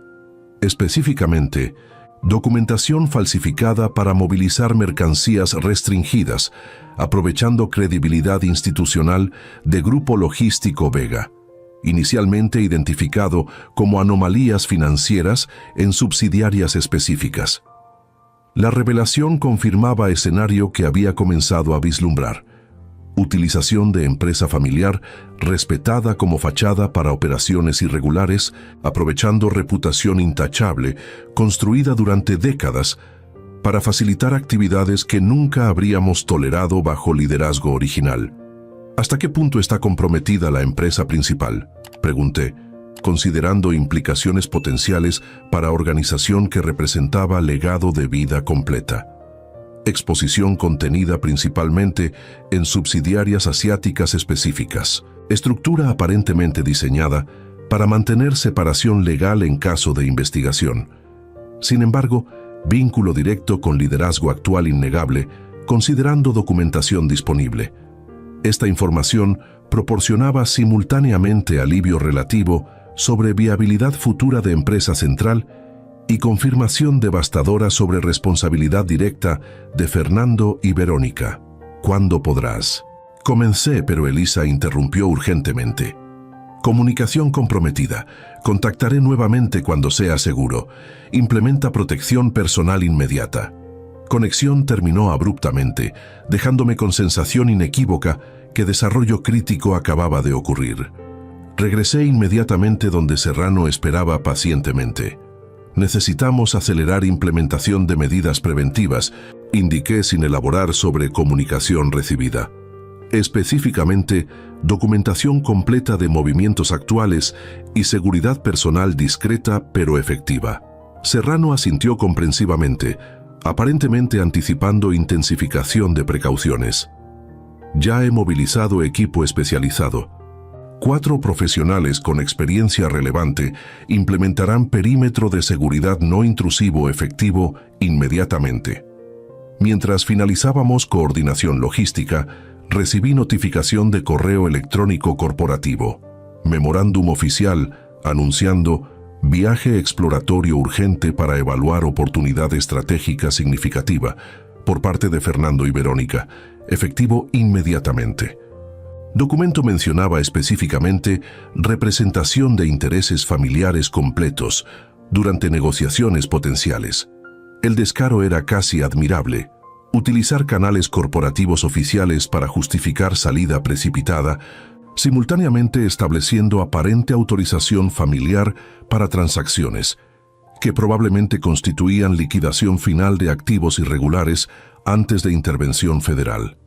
Específicamente, documentación falsificada para movilizar mercancías restringidas, aprovechando credibilidad institucional de Grupo Logístico Vega, inicialmente identificado como anomalías financieras en subsidiarias específicas. La revelación confirmaba escenario que había comenzado a vislumbrar: utilización de empresa familiar respetada como fachada para operaciones irregulares, aprovechando reputación intachable construida durante décadas para facilitar actividades que nunca habríamos tolerado bajo liderazgo original. ¿Hasta qué punto está comprometida la empresa principal?, pregunté, considerando implicaciones potenciales para organización que representaba legado de vida completa. Exposición contenida principalmente en subsidiarias asiáticas específicas. Estructura aparentemente diseñada para mantener separación legal en caso de investigación. Sin embargo, vínculo directo con liderazgo actual innegable, considerando documentación disponible. Esta información proporcionaba simultáneamente alivio relativo sobre viabilidad futura de empresa central y confirmación devastadora sobre responsabilidad directa de Fernando y Verónica. ¿Cuándo podrás? Comencé, pero Elisa interrumpió urgentemente. Comunicación comprometida. Contactaré nuevamente cuando sea seguro. Implementa protección personal inmediata. Conexión terminó abruptamente, dejándome con sensación inequívoca que desarrollo crítico acababa de ocurrir. Regresé inmediatamente donde Serrano esperaba pacientemente. Necesitamos acelerar implementación de medidas preventivas, indiqué sin elaborar sobre comunicación recibida. Específicamente, documentación completa de movimientos actuales y seguridad personal discreta pero efectiva. Serrano asintió comprensivamente, aparentemente anticipando intensificación de precauciones. Ya he movilizado equipo especializado. 4 profesionales con experiencia relevante implementarán perímetro de seguridad no intrusivo efectivo inmediatamente. Mientras finalizábamos coordinación logística, recibí notificación de correo electrónico corporativo. Memorándum oficial anunciando viaje exploratorio urgente para evaluar oportunidad estratégica significativa por parte de Fernando y Verónica, efectivo inmediatamente. Documento mencionaba específicamente representación de intereses familiares completos durante negociaciones potenciales. El descaro era casi admirable. Utilizar canales corporativos oficiales para justificar salida precipitada, simultáneamente estableciendo aparente autorización familiar para transacciones, que probablemente constituían liquidación final de activos irregulares antes de intervención federal.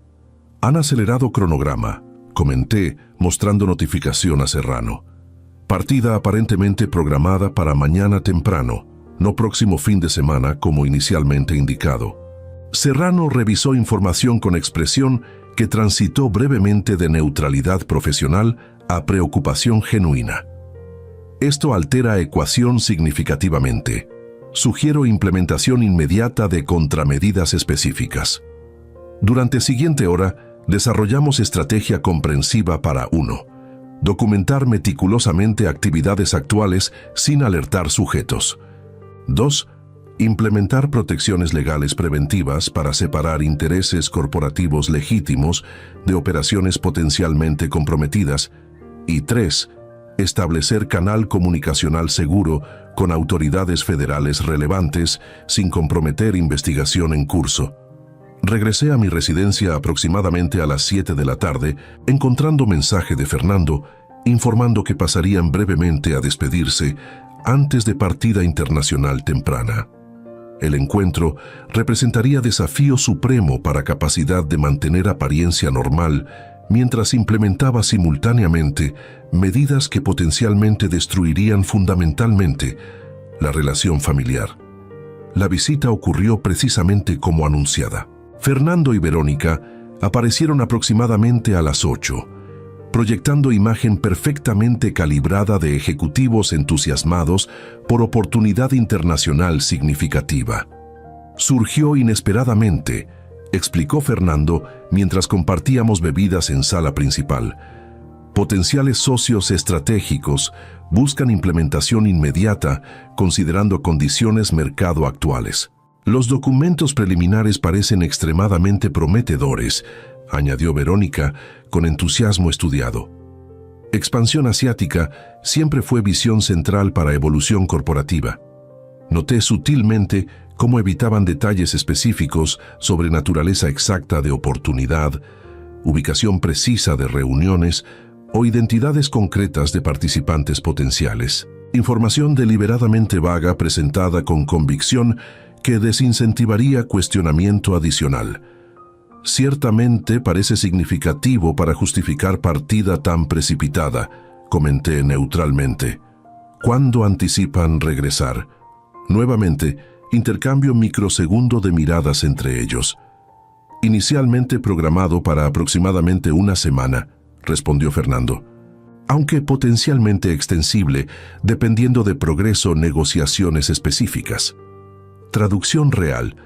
Han acelerado cronograma, comenté, mostrando notificación a Serrano. Partida aparentemente programada para mañana temprano, no próximo fin de semana como inicialmente indicado. Serrano revisó información con expresión que transitó brevemente de neutralidad profesional a preocupación genuina. Esto altera ecuación significativamente. Sugiero implementación inmediata de contramedidas específicas. Durante siguiente hora, desarrollamos estrategia comprensiva para 1. Documentar meticulosamente actividades actuales sin alertar sujetos. 2. Implementar protecciones legales preventivas para separar intereses corporativos legítimos de operaciones potencialmente comprometidas. Y 3. Establecer canal comunicacional seguro con autoridades federales relevantes sin comprometer investigación en curso. Regresé a mi residencia aproximadamente a las 7 de la tarde, encontrando mensaje de Fernando, informando que pasarían brevemente a despedirse antes de partida internacional temprana. El encuentro representaría desafío supremo para capacidad de mantener apariencia normal mientras implementaba simultáneamente medidas que potencialmente destruirían fundamentalmente la relación familiar. La visita ocurrió precisamente como anunciada. Fernando y Verónica aparecieron aproximadamente a las 8, proyectando imagen perfectamente calibrada de ejecutivos entusiasmados por oportunidad internacional significativa. Surgió inesperadamente, explicó Fernando mientras compartíamos bebidas en sala principal. Potenciales socios estratégicos buscan implementación inmediata considerando condiciones mercado actuales. Los documentos preliminares parecen extremadamente prometedores, añadió Verónica con entusiasmo estudiado. Expansión asiática siempre fue visión central para evolución corporativa. Noté sutilmente cómo evitaban detalles específicos sobre naturaleza exacta de oportunidad, ubicación precisa de reuniones o identidades concretas de participantes potenciales. Información deliberadamente vaga presentada con convicción que desincentivaría cuestionamiento adicional. Ciertamente parece significativo para justificar partida tan precipitada, comenté neutralmente. ¿Cuándo anticipan regresar? Nuevamente, intercambio microsegundo de miradas entre ellos. Inicialmente programado para aproximadamente una semana, respondió Fernando. Aunque potencialmente extensible, dependiendo de progreso, negociaciones específicas. Traducción real.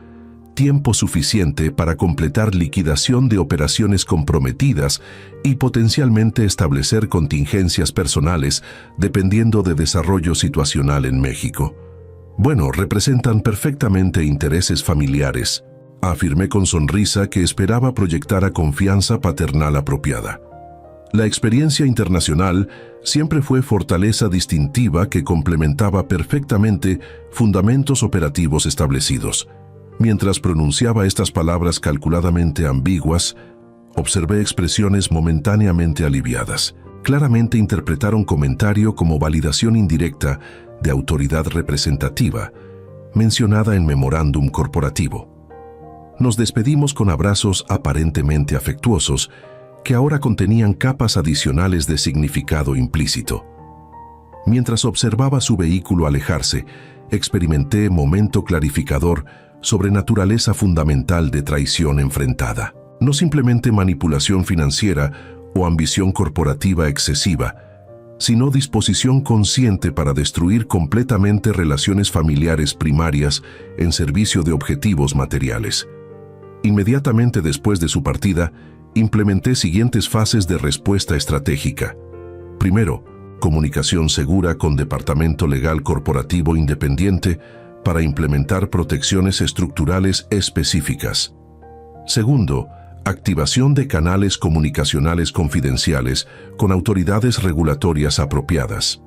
Tiempo suficiente para completar liquidación de operaciones comprometidas y potencialmente establecer contingencias personales dependiendo de desarrollo situacional en México. Bueno, representan perfectamente intereses familiares, afirmé con sonrisa que esperaba proyectar confianza paternal apropiada. La experiencia internacional siempre fue fortaleza distintiva que complementaba perfectamente fundamentos operativos establecidos. Mientras pronunciaba estas palabras calculadamente ambiguas, observé expresiones momentáneamente aliviadas. Claramente interpretaron comentario como validación indirecta de autoridad representativa, mencionada en memorándum corporativo. Nos despedimos con abrazos aparentemente afectuosos, que ahora contenían capas adicionales de significado implícito. Mientras observaba su vehículo alejarse, experimenté momento clarificador sobre naturaleza fundamental de traición enfrentada. No simplemente manipulación financiera o ambición corporativa excesiva, sino disposición consciente para destruir completamente relaciones familiares primarias en servicio de objetivos materiales. Inmediatamente después de su partida, implementé siguientes fases de respuesta estratégica. Primero, comunicación segura con Departamento Legal Corporativo Independiente para implementar protecciones estructurales específicas. Segundo, activación de canales comunicacionales confidenciales con autoridades regulatorias apropiadas.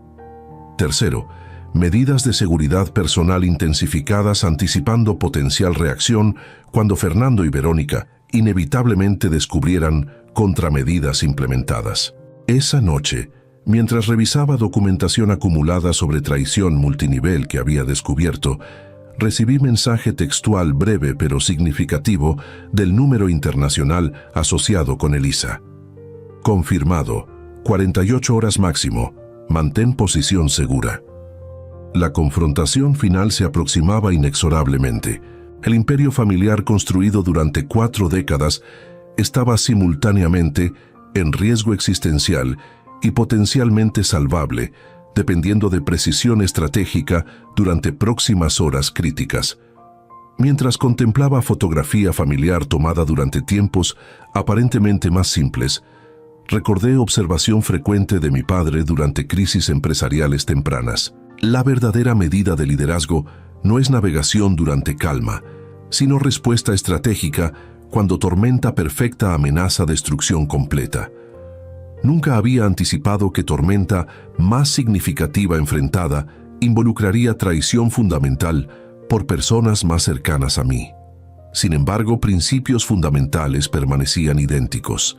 Tercero, medidas de seguridad personal intensificadas anticipando potencial reacción cuando Fernando y Verónica inevitablemente descubrieran contramedidas implementadas. Esa noche, mientras revisaba documentación acumulada sobre traición multinivel que había descubierto, recibí mensaje textual breve pero significativo del número internacional asociado con Elisa. Confirmado, 48 horas máximo, mantén posición segura. La confrontación final se aproximaba inexorablemente. El imperio familiar construido durante 4 décadas estaba simultáneamente en riesgo existencial y potencialmente salvable, dependiendo de precisión estratégica durante próximas horas críticas. Mientras contemplaba fotografía familiar tomada durante tiempos aparentemente más simples, recordé observación frecuente de mi padre durante crisis empresariales tempranas. La verdadera medida de liderazgo no es navegación durante calma, sino respuesta estratégica cuando tormenta perfecta amenaza destrucción completa. Nunca había anticipado que tormenta más significativa enfrentada involucraría traición fundamental por personas más cercanas a mí. Sin embargo, principios fundamentales permanecían idénticos: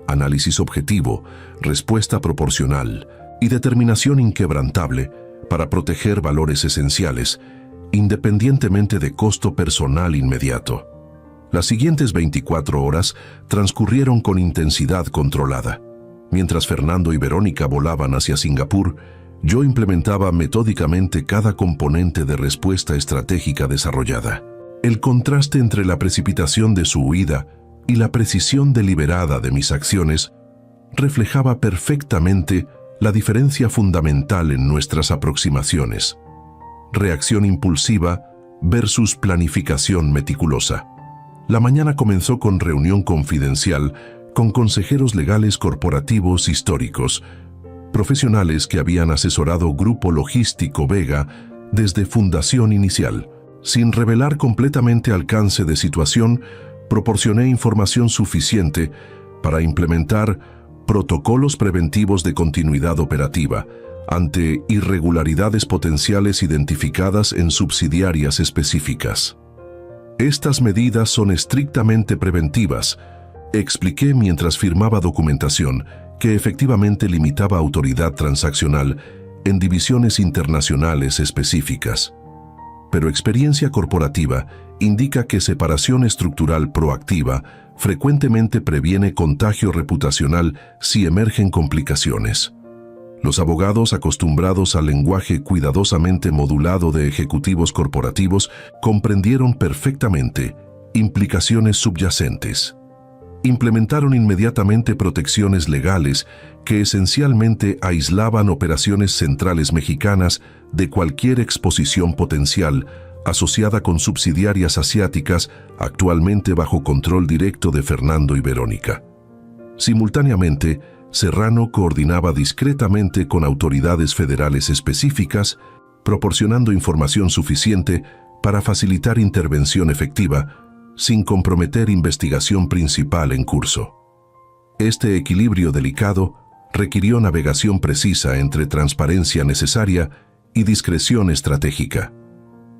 análisis objetivo, respuesta proporcional y determinación inquebrantable para proteger valores esenciales, independientemente de costo personal inmediato. Las siguientes 24 horas transcurrieron con intensidad controlada. Mientras Fernando y Verónica volaban hacia Singapur, yo implementaba metódicamente cada componente de respuesta estratégica desarrollada. El contraste entre la precipitación de su huida y la precisión deliberada de mis acciones reflejaba perfectamente la diferencia fundamental en nuestras aproximaciones. Reacción impulsiva versus planificación meticulosa. La mañana comenzó con reunión confidencial con consejeros legales corporativos históricos, profesionales que habían asesorado Grupo Logístico Vega desde fundación inicial. Sin revelar completamente alcance de situación, proporcioné información suficiente para implementar protocolos preventivos de continuidad operativa ante irregularidades potenciales identificadas en subsidiarias específicas. Estas medidas son estrictamente preventivas, expliqué mientras firmaba documentación que efectivamente limitaba autoridad transaccional en divisiones internacionales específicas. Pero experiencia corporativa indica que separación estructural proactiva frecuentemente previene contagio reputacional si emergen complicaciones. Los abogados acostumbrados al lenguaje cuidadosamente modulado de ejecutivos corporativos comprendieron perfectamente implicaciones subyacentes. Implementaron inmediatamente protecciones legales que esencialmente aislaban operaciones centrales mexicanas de cualquier exposición potencial asociada con subsidiarias asiáticas actualmente bajo control directo de Fernando y Verónica. Simultáneamente, Serrano coordinaba discretamente con autoridades federales específicas, proporcionando información suficiente para facilitar intervención efectiva, sin comprometer investigación principal en curso. Este equilibrio delicado requirió navegación precisa entre transparencia necesaria y discreción estratégica.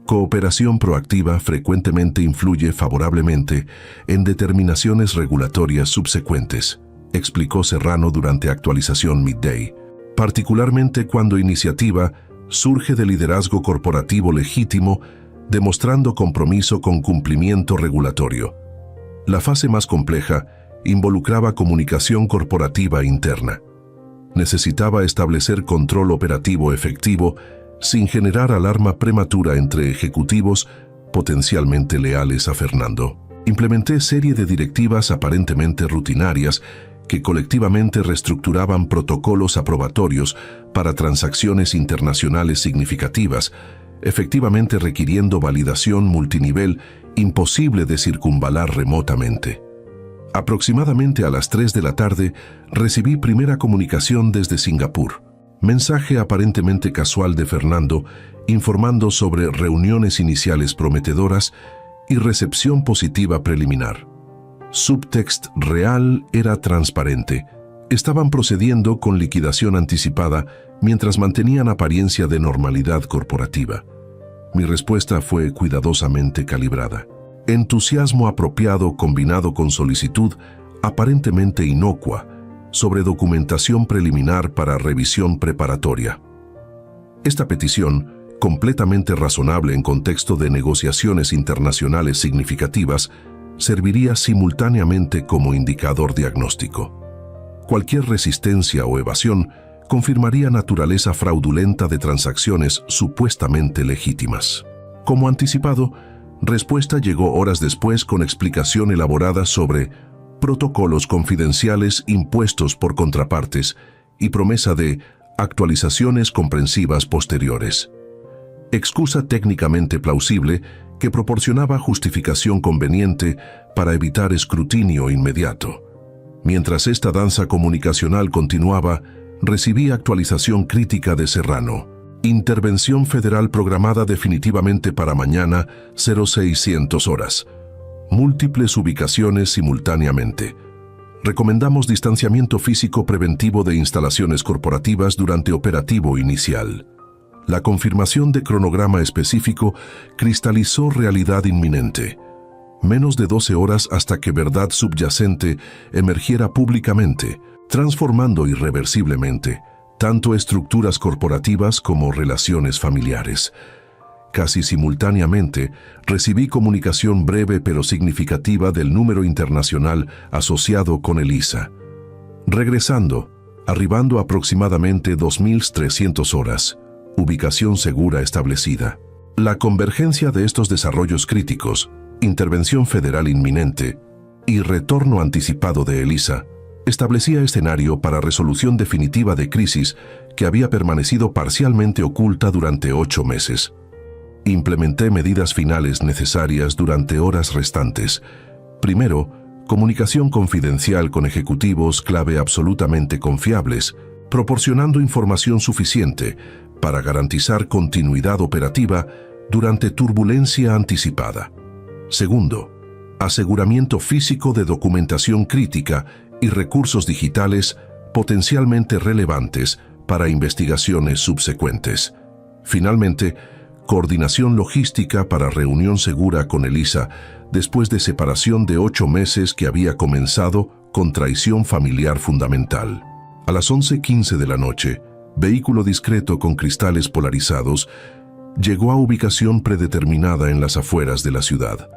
Cooperación proactiva frecuentemente influye favorablemente en determinaciones regulatorias subsecuentes, explicó Serrano durante actualización Midday, particularmente cuando iniciativa surge de liderazgo corporativo legítimo, demostrando compromiso con cumplimiento regulatorio. La fase más compleja involucraba comunicación corporativa interna. Necesitaba establecer control operativo efectivo sin generar alarma prematura entre ejecutivos potencialmente leales a Fernando. Implementé serie de directivas aparentemente rutinarias que colectivamente reestructuraban protocolos aprobatorios para transacciones internacionales significativas, efectivamente requiriendo validación multinivel imposible de circunvalar remotamente. Aproximadamente a las 3 de la tarde recibí primera comunicación desde Singapur. Mensaje aparentemente casual de Fernando informando sobre reuniones iniciales prometedoras y recepción positiva preliminar. Subtext real era transparente. Estaban procediendo con liquidación anticipada mientras mantenían apariencia de normalidad corporativa. Mi respuesta fue cuidadosamente calibrada. Entusiasmo apropiado combinado con solicitud aparentemente inocua sobre documentación preliminar para revisión preparatoria. Esta petición, completamente razonable en contexto de negociaciones internacionales significativas, serviría simultáneamente como indicador diagnóstico. Cualquier resistencia o evasión confirmaría naturaleza fraudulenta de transacciones supuestamente legítimas. Como anticipado, respuesta llegó horas después con explicación elaborada sobre protocolos confidenciales impuestos por contrapartes y promesa de actualizaciones comprensivas posteriores. Excusa técnicamente plausible que proporcionaba justificación conveniente para evitar escrutinio inmediato. Mientras esta danza comunicacional continuaba, recibí actualización crítica de Serrano. Intervención federal programada definitivamente para mañana 0600 horas. Múltiples ubicaciones simultáneamente. Recomendamos distanciamiento físico preventivo de instalaciones corporativas durante operativo inicial. La confirmación de cronograma específico cristalizó realidad inminente. Menos de 12 horas hasta que verdad subyacente emergiera públicamente, transformando irreversiblemente tanto estructuras corporativas como relaciones familiares. Casi simultáneamente, recibí comunicación breve pero significativa del número internacional asociado con ELISA. Regresando, arribando aproximadamente 2300 horas. Ubicación segura establecida. La convergencia de estos desarrollos críticos, intervención federal inminente y retorno anticipado de ELISA, establecía escenario para resolución definitiva de crisis que había permanecido parcialmente oculta durante 8 meses. Implementé medidas finales necesarias durante horas restantes. Primero, comunicación confidencial con ejecutivos clave absolutamente confiables, proporcionando información suficiente para garantizar continuidad operativa durante turbulencia anticipada. Segundo, aseguramiento físico de documentación crítica y recursos digitales potencialmente relevantes para investigaciones subsecuentes. Finalmente, coordinación logística para reunión segura con Elisa después de separación de 8 meses que había comenzado con traición familiar fundamental. A las 11:15 de la noche, vehículo discreto con cristales polarizados llegó a ubicación predeterminada en las afueras de la ciudad.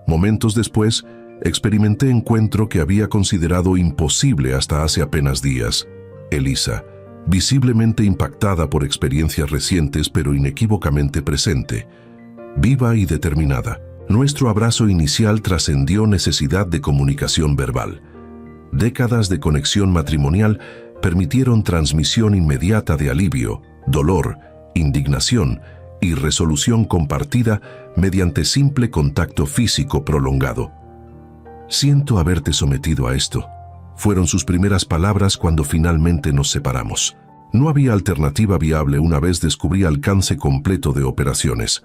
Momentos después, experimenté encuentro que había considerado imposible hasta hace apenas días. Elisa, visiblemente impactada por experiencias recientes pero inequívocamente presente, viva y determinada. Nuestro abrazo inicial trascendió necesidad de comunicación verbal. Décadas de conexión matrimonial permitieron transmisión inmediata de alivio, dolor, indignación y resolución compartida mediante simple contacto físico prolongado. «Siento haberte sometido a esto», fueron sus primeras palabras cuando finalmente nos separamos. No había alternativa viable una vez descubrí alcance completo de operaciones.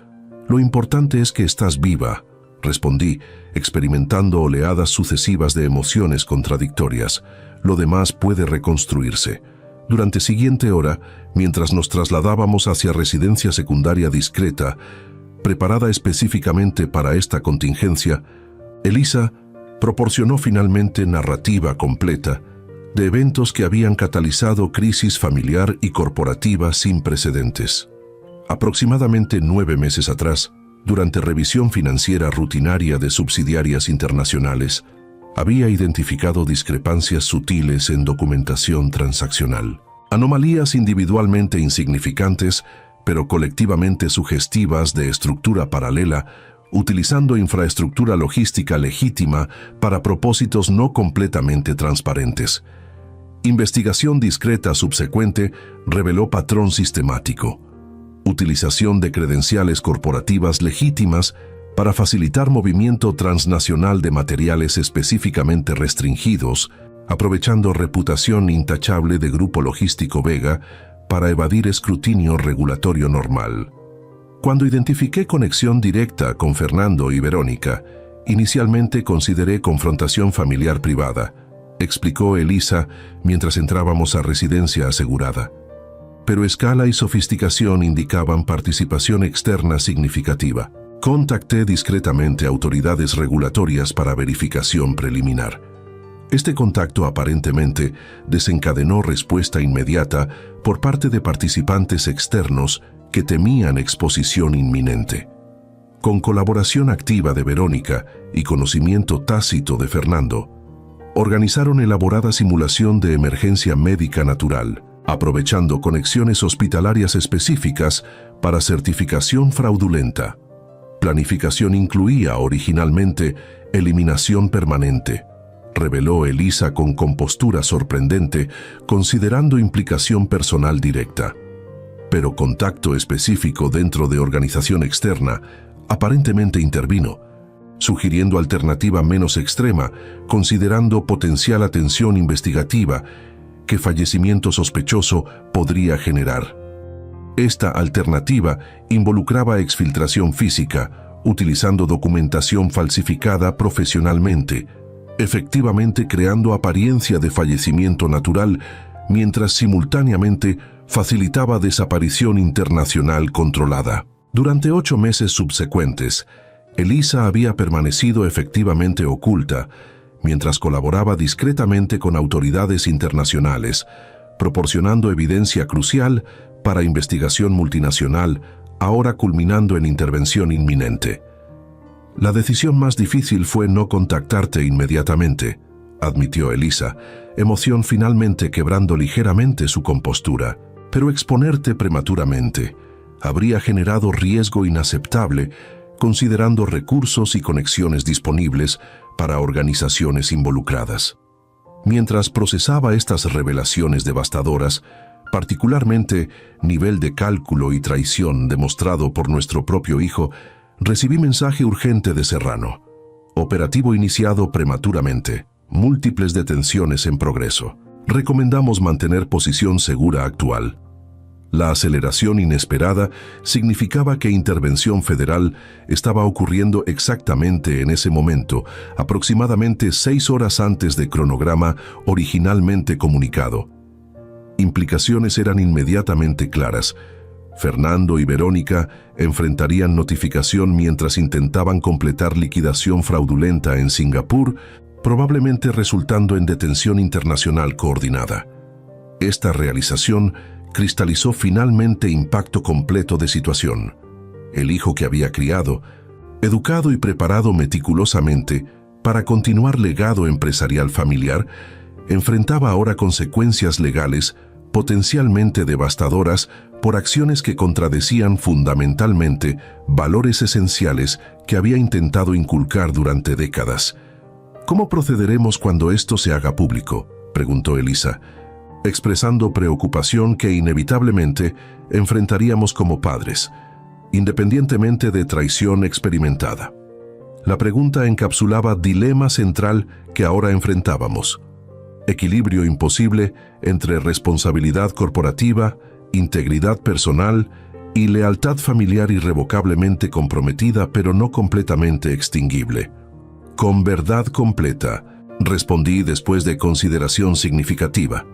«Lo importante es que estás viva», respondí, experimentando oleadas sucesivas de emociones contradictorias. «Lo demás puede reconstruirse». Durante siguiente hora, mientras nos trasladábamos hacia residencia secundaria discreta, preparada específicamente para esta contingencia, Elisa proporcionó finalmente narrativa completa de eventos que habían catalizado crisis familiar y corporativa sin precedentes. Aproximadamente 9 meses atrás, durante revisión financiera rutinaria de subsidiarias internacionales, había identificado discrepancias sutiles en documentación transaccional. Anomalías individualmente insignificantes, pero colectivamente sugestivas de estructura paralela, utilizando infraestructura logística legítima para propósitos no completamente transparentes. Investigación discreta subsecuente reveló patrón sistemático. Utilización de credenciales corporativas legítimas para facilitar movimiento transnacional de materiales específicamente restringidos, aprovechando reputación intachable de Grupo Logístico Vega para evadir escrutinio regulatorio normal. Cuando identifiqué conexión directa con Fernando y Verónica, inicialmente consideré confrontación familiar privada, explicó Elisa mientras entrábamos a residencia asegurada. Pero escala y sofisticación indicaban participación externa significativa. Contacté discretamente a autoridades regulatorias para verificación preliminar. Este contacto aparentemente desencadenó respuesta inmediata por parte de participantes externos que temían exposición inminente. Con colaboración activa de Verónica y conocimiento tácito de Fernando, organizaron elaborada simulación de emergencia médica natural, aprovechando conexiones hospitalarias específicas para certificación fraudulenta. Planificación incluía originalmente eliminación permanente, reveló Elisa con compostura sorprendente, considerando implicación personal directa. Pero contacto específico dentro de organización externa aparentemente intervino, sugiriendo alternativa menos extrema, considerando potencial atención investigativa que fallecimiento sospechoso podría generar. Esta alternativa involucraba exfiltración física, utilizando documentación falsificada profesionalmente, efectivamente creando apariencia de fallecimiento natural, mientras simultáneamente facilitaba desaparición internacional controlada. Durante 8 meses subsecuentes, Elisa había permanecido efectivamente oculta, mientras colaboraba discretamente con autoridades internacionales, proporcionando evidencia crucial para investigación multinacional, ahora culminando en intervención inminente. La decisión más difícil fue no contactarte inmediatamente, admitió Elisa, emoción finalmente quebrando ligeramente su compostura. Pero exponerte prematuramente habría generado riesgo inaceptable, considerando recursos y conexiones disponibles para organizaciones involucradas. Mientras procesaba estas revelaciones devastadoras, particularmente nivel de cálculo y traición demostrado por nuestro propio hijo, recibí mensaje urgente de Serrano. Operativo iniciado prematuramente. Múltiples detenciones en progreso. Recomendamos mantener posición segura actual. La aceleración inesperada significaba que intervención federal estaba ocurriendo exactamente en ese momento, aproximadamente 6 horas antes del cronograma originalmente comunicado. Implicaciones eran inmediatamente claras. Fernando y Verónica enfrentarían notificación mientras intentaban completar liquidación fraudulenta en Singapur, probablemente resultando en detención internacional coordinada. Esta realización cristalizó finalmente impacto completo de situación. El hijo que había criado, educado y preparado meticulosamente para continuar legado empresarial familiar, enfrentaba ahora consecuencias legales potencialmente devastadoras por acciones que contradecían fundamentalmente valores esenciales que había intentado inculcar durante décadas. ¿Cómo procederemos cuando esto se haga público?, preguntó Elisa, expresando preocupación que inevitablemente enfrentaríamos como padres, independientemente de traición experimentada. La pregunta encapsulaba dilema central que ahora enfrentábamos: equilibrio imposible entre responsabilidad corporativa, integridad personal y lealtad familiar irrevocablemente comprometida pero no completamente extinguible. Con verdad completa, respondí después de consideración significativa.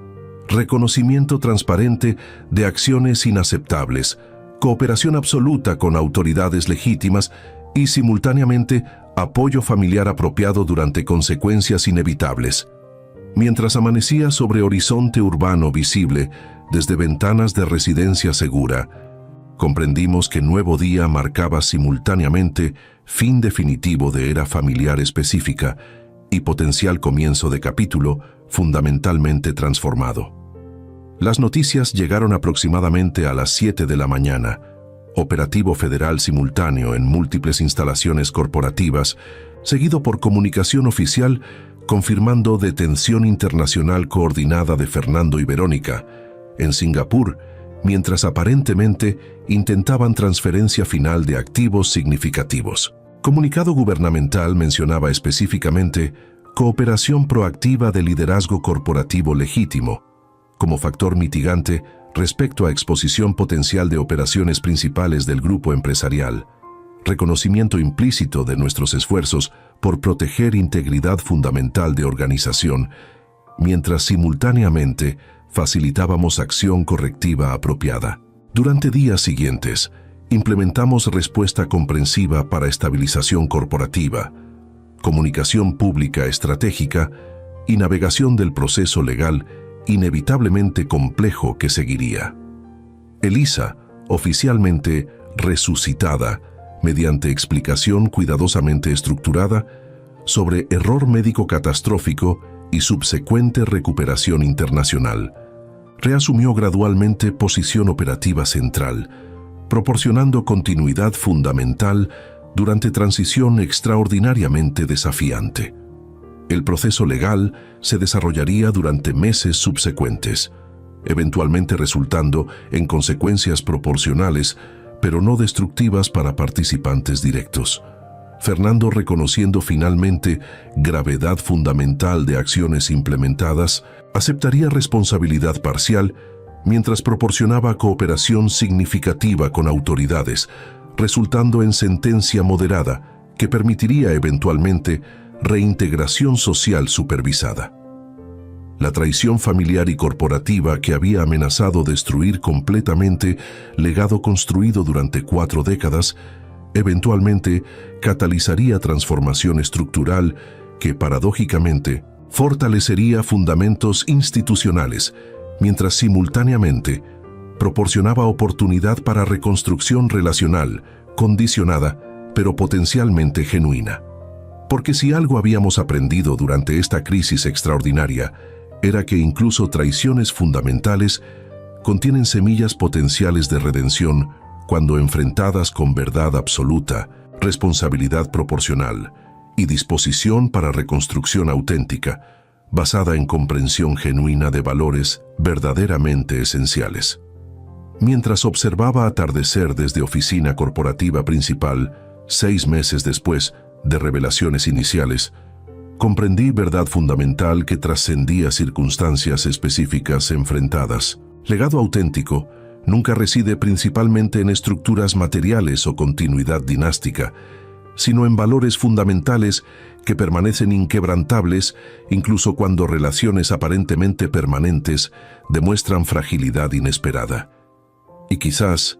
Reconocimiento transparente de acciones inaceptables, cooperación absoluta con autoridades legítimas y simultáneamente apoyo familiar apropiado durante consecuencias inevitables. Mientras amanecía sobre horizonte urbano visible desde ventanas de residencia segura, comprendimos que nuevo día marcaba simultáneamente fin definitivo de era familiar específica y potencial comienzo de capítulo fundamentalmente transformado. Las noticias llegaron aproximadamente a las 7 de la mañana. Operativo federal simultáneo en múltiples instalaciones corporativas, seguido por comunicación oficial confirmando detención internacional coordinada de Fernando y Verónica en Singapur, mientras aparentemente intentaban transferencia final de activos significativos. Comunicado gubernamental mencionaba específicamente cooperación proactiva de liderazgo corporativo legítimo, como factor mitigante respecto a exposición potencial de operaciones principales del grupo empresarial, reconocimiento implícito de nuestros esfuerzos por proteger integridad fundamental de organización, mientras simultáneamente facilitábamos acción correctiva apropiada. Durante días siguientes, implementamos respuesta comprensiva para estabilización corporativa, comunicación pública estratégica y navegación del proceso legal inevitablemente complejo que seguiría. Elisa, oficialmente resucitada, mediante explicación cuidadosamente estructurada sobre error médico catastrófico y subsecuente recuperación internacional, reasumió gradualmente posición operativa central, proporcionando continuidad fundamental durante transición extraordinariamente desafiante. El proceso legal se desarrollaría durante meses subsecuentes, eventualmente resultando en consecuencias proporcionales, pero no destructivas para participantes directos. Fernando, reconociendo finalmente gravedad fundamental de acciones implementadas, aceptaría responsabilidad parcial mientras proporcionaba cooperación significativa con autoridades, resultando en sentencia moderada que permitiría eventualmente reintegración social supervisada. La traición familiar y corporativa que había amenazado destruir completamente legado construido durante 4 décadas, eventualmente catalizaría transformación estructural que, paradójicamente, fortalecería fundamentos institucionales, mientras simultáneamente proporcionaba oportunidad para reconstrucción relacional, condicionada, pero potencialmente genuina. Porque si algo habíamos aprendido durante esta crisis extraordinaria, era que incluso traiciones fundamentales contienen semillas potenciales de redención cuando enfrentadas con verdad absoluta, responsabilidad proporcional y disposición para reconstrucción auténtica, basada en comprensión genuina de valores verdaderamente esenciales. Mientras observaba atardecer desde oficina corporativa principal, 6 meses después, de revelaciones iniciales, comprendí verdad fundamental que trascendía circunstancias específicas enfrentadas. Legado auténtico nunca reside principalmente en estructuras materiales o continuidad dinástica, sino en valores fundamentales que permanecen inquebrantables incluso cuando relaciones aparentemente permanentes demuestran fragilidad inesperada. Y quizás,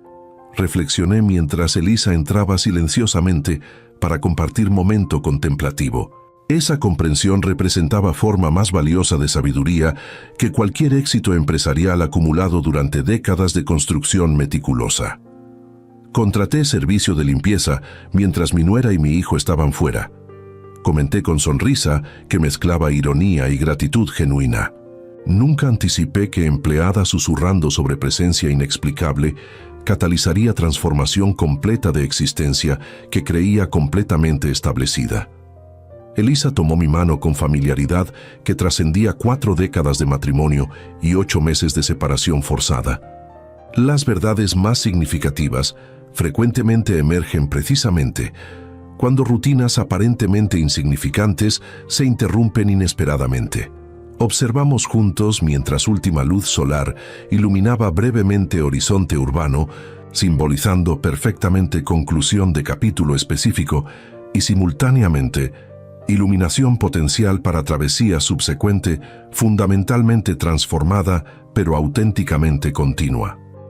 reflexioné mientras Elisa entraba silenciosamente para compartir momento contemplativo. Esa comprensión representaba forma más valiosa de sabiduría que cualquier éxito empresarial acumulado durante décadas de construcción meticulosa. Contraté servicio de limpieza mientras mi nuera y mi hijo estaban fuera. Comenté con sonrisa que mezclaba ironía y gratitud genuina. Nunca anticipé que empleada susurrando sobre presencia inexplicable catalizaría transformación completa de existencia que creía completamente establecida. Elisa tomó mi mano con familiaridad que trascendía 4 décadas de matrimonio y 8 meses de separación forzada. Las verdades más significativas frecuentemente emergen precisamente cuando rutinas aparentemente insignificantes se interrumpen inesperadamente. Observamos juntos mientras última luz solar iluminaba brevemente horizonte urbano, simbolizando perfectamente conclusión de capítulo específico y simultáneamente iluminación potencial para travesía subsecuente, fundamentalmente transformada pero auténticamente continua.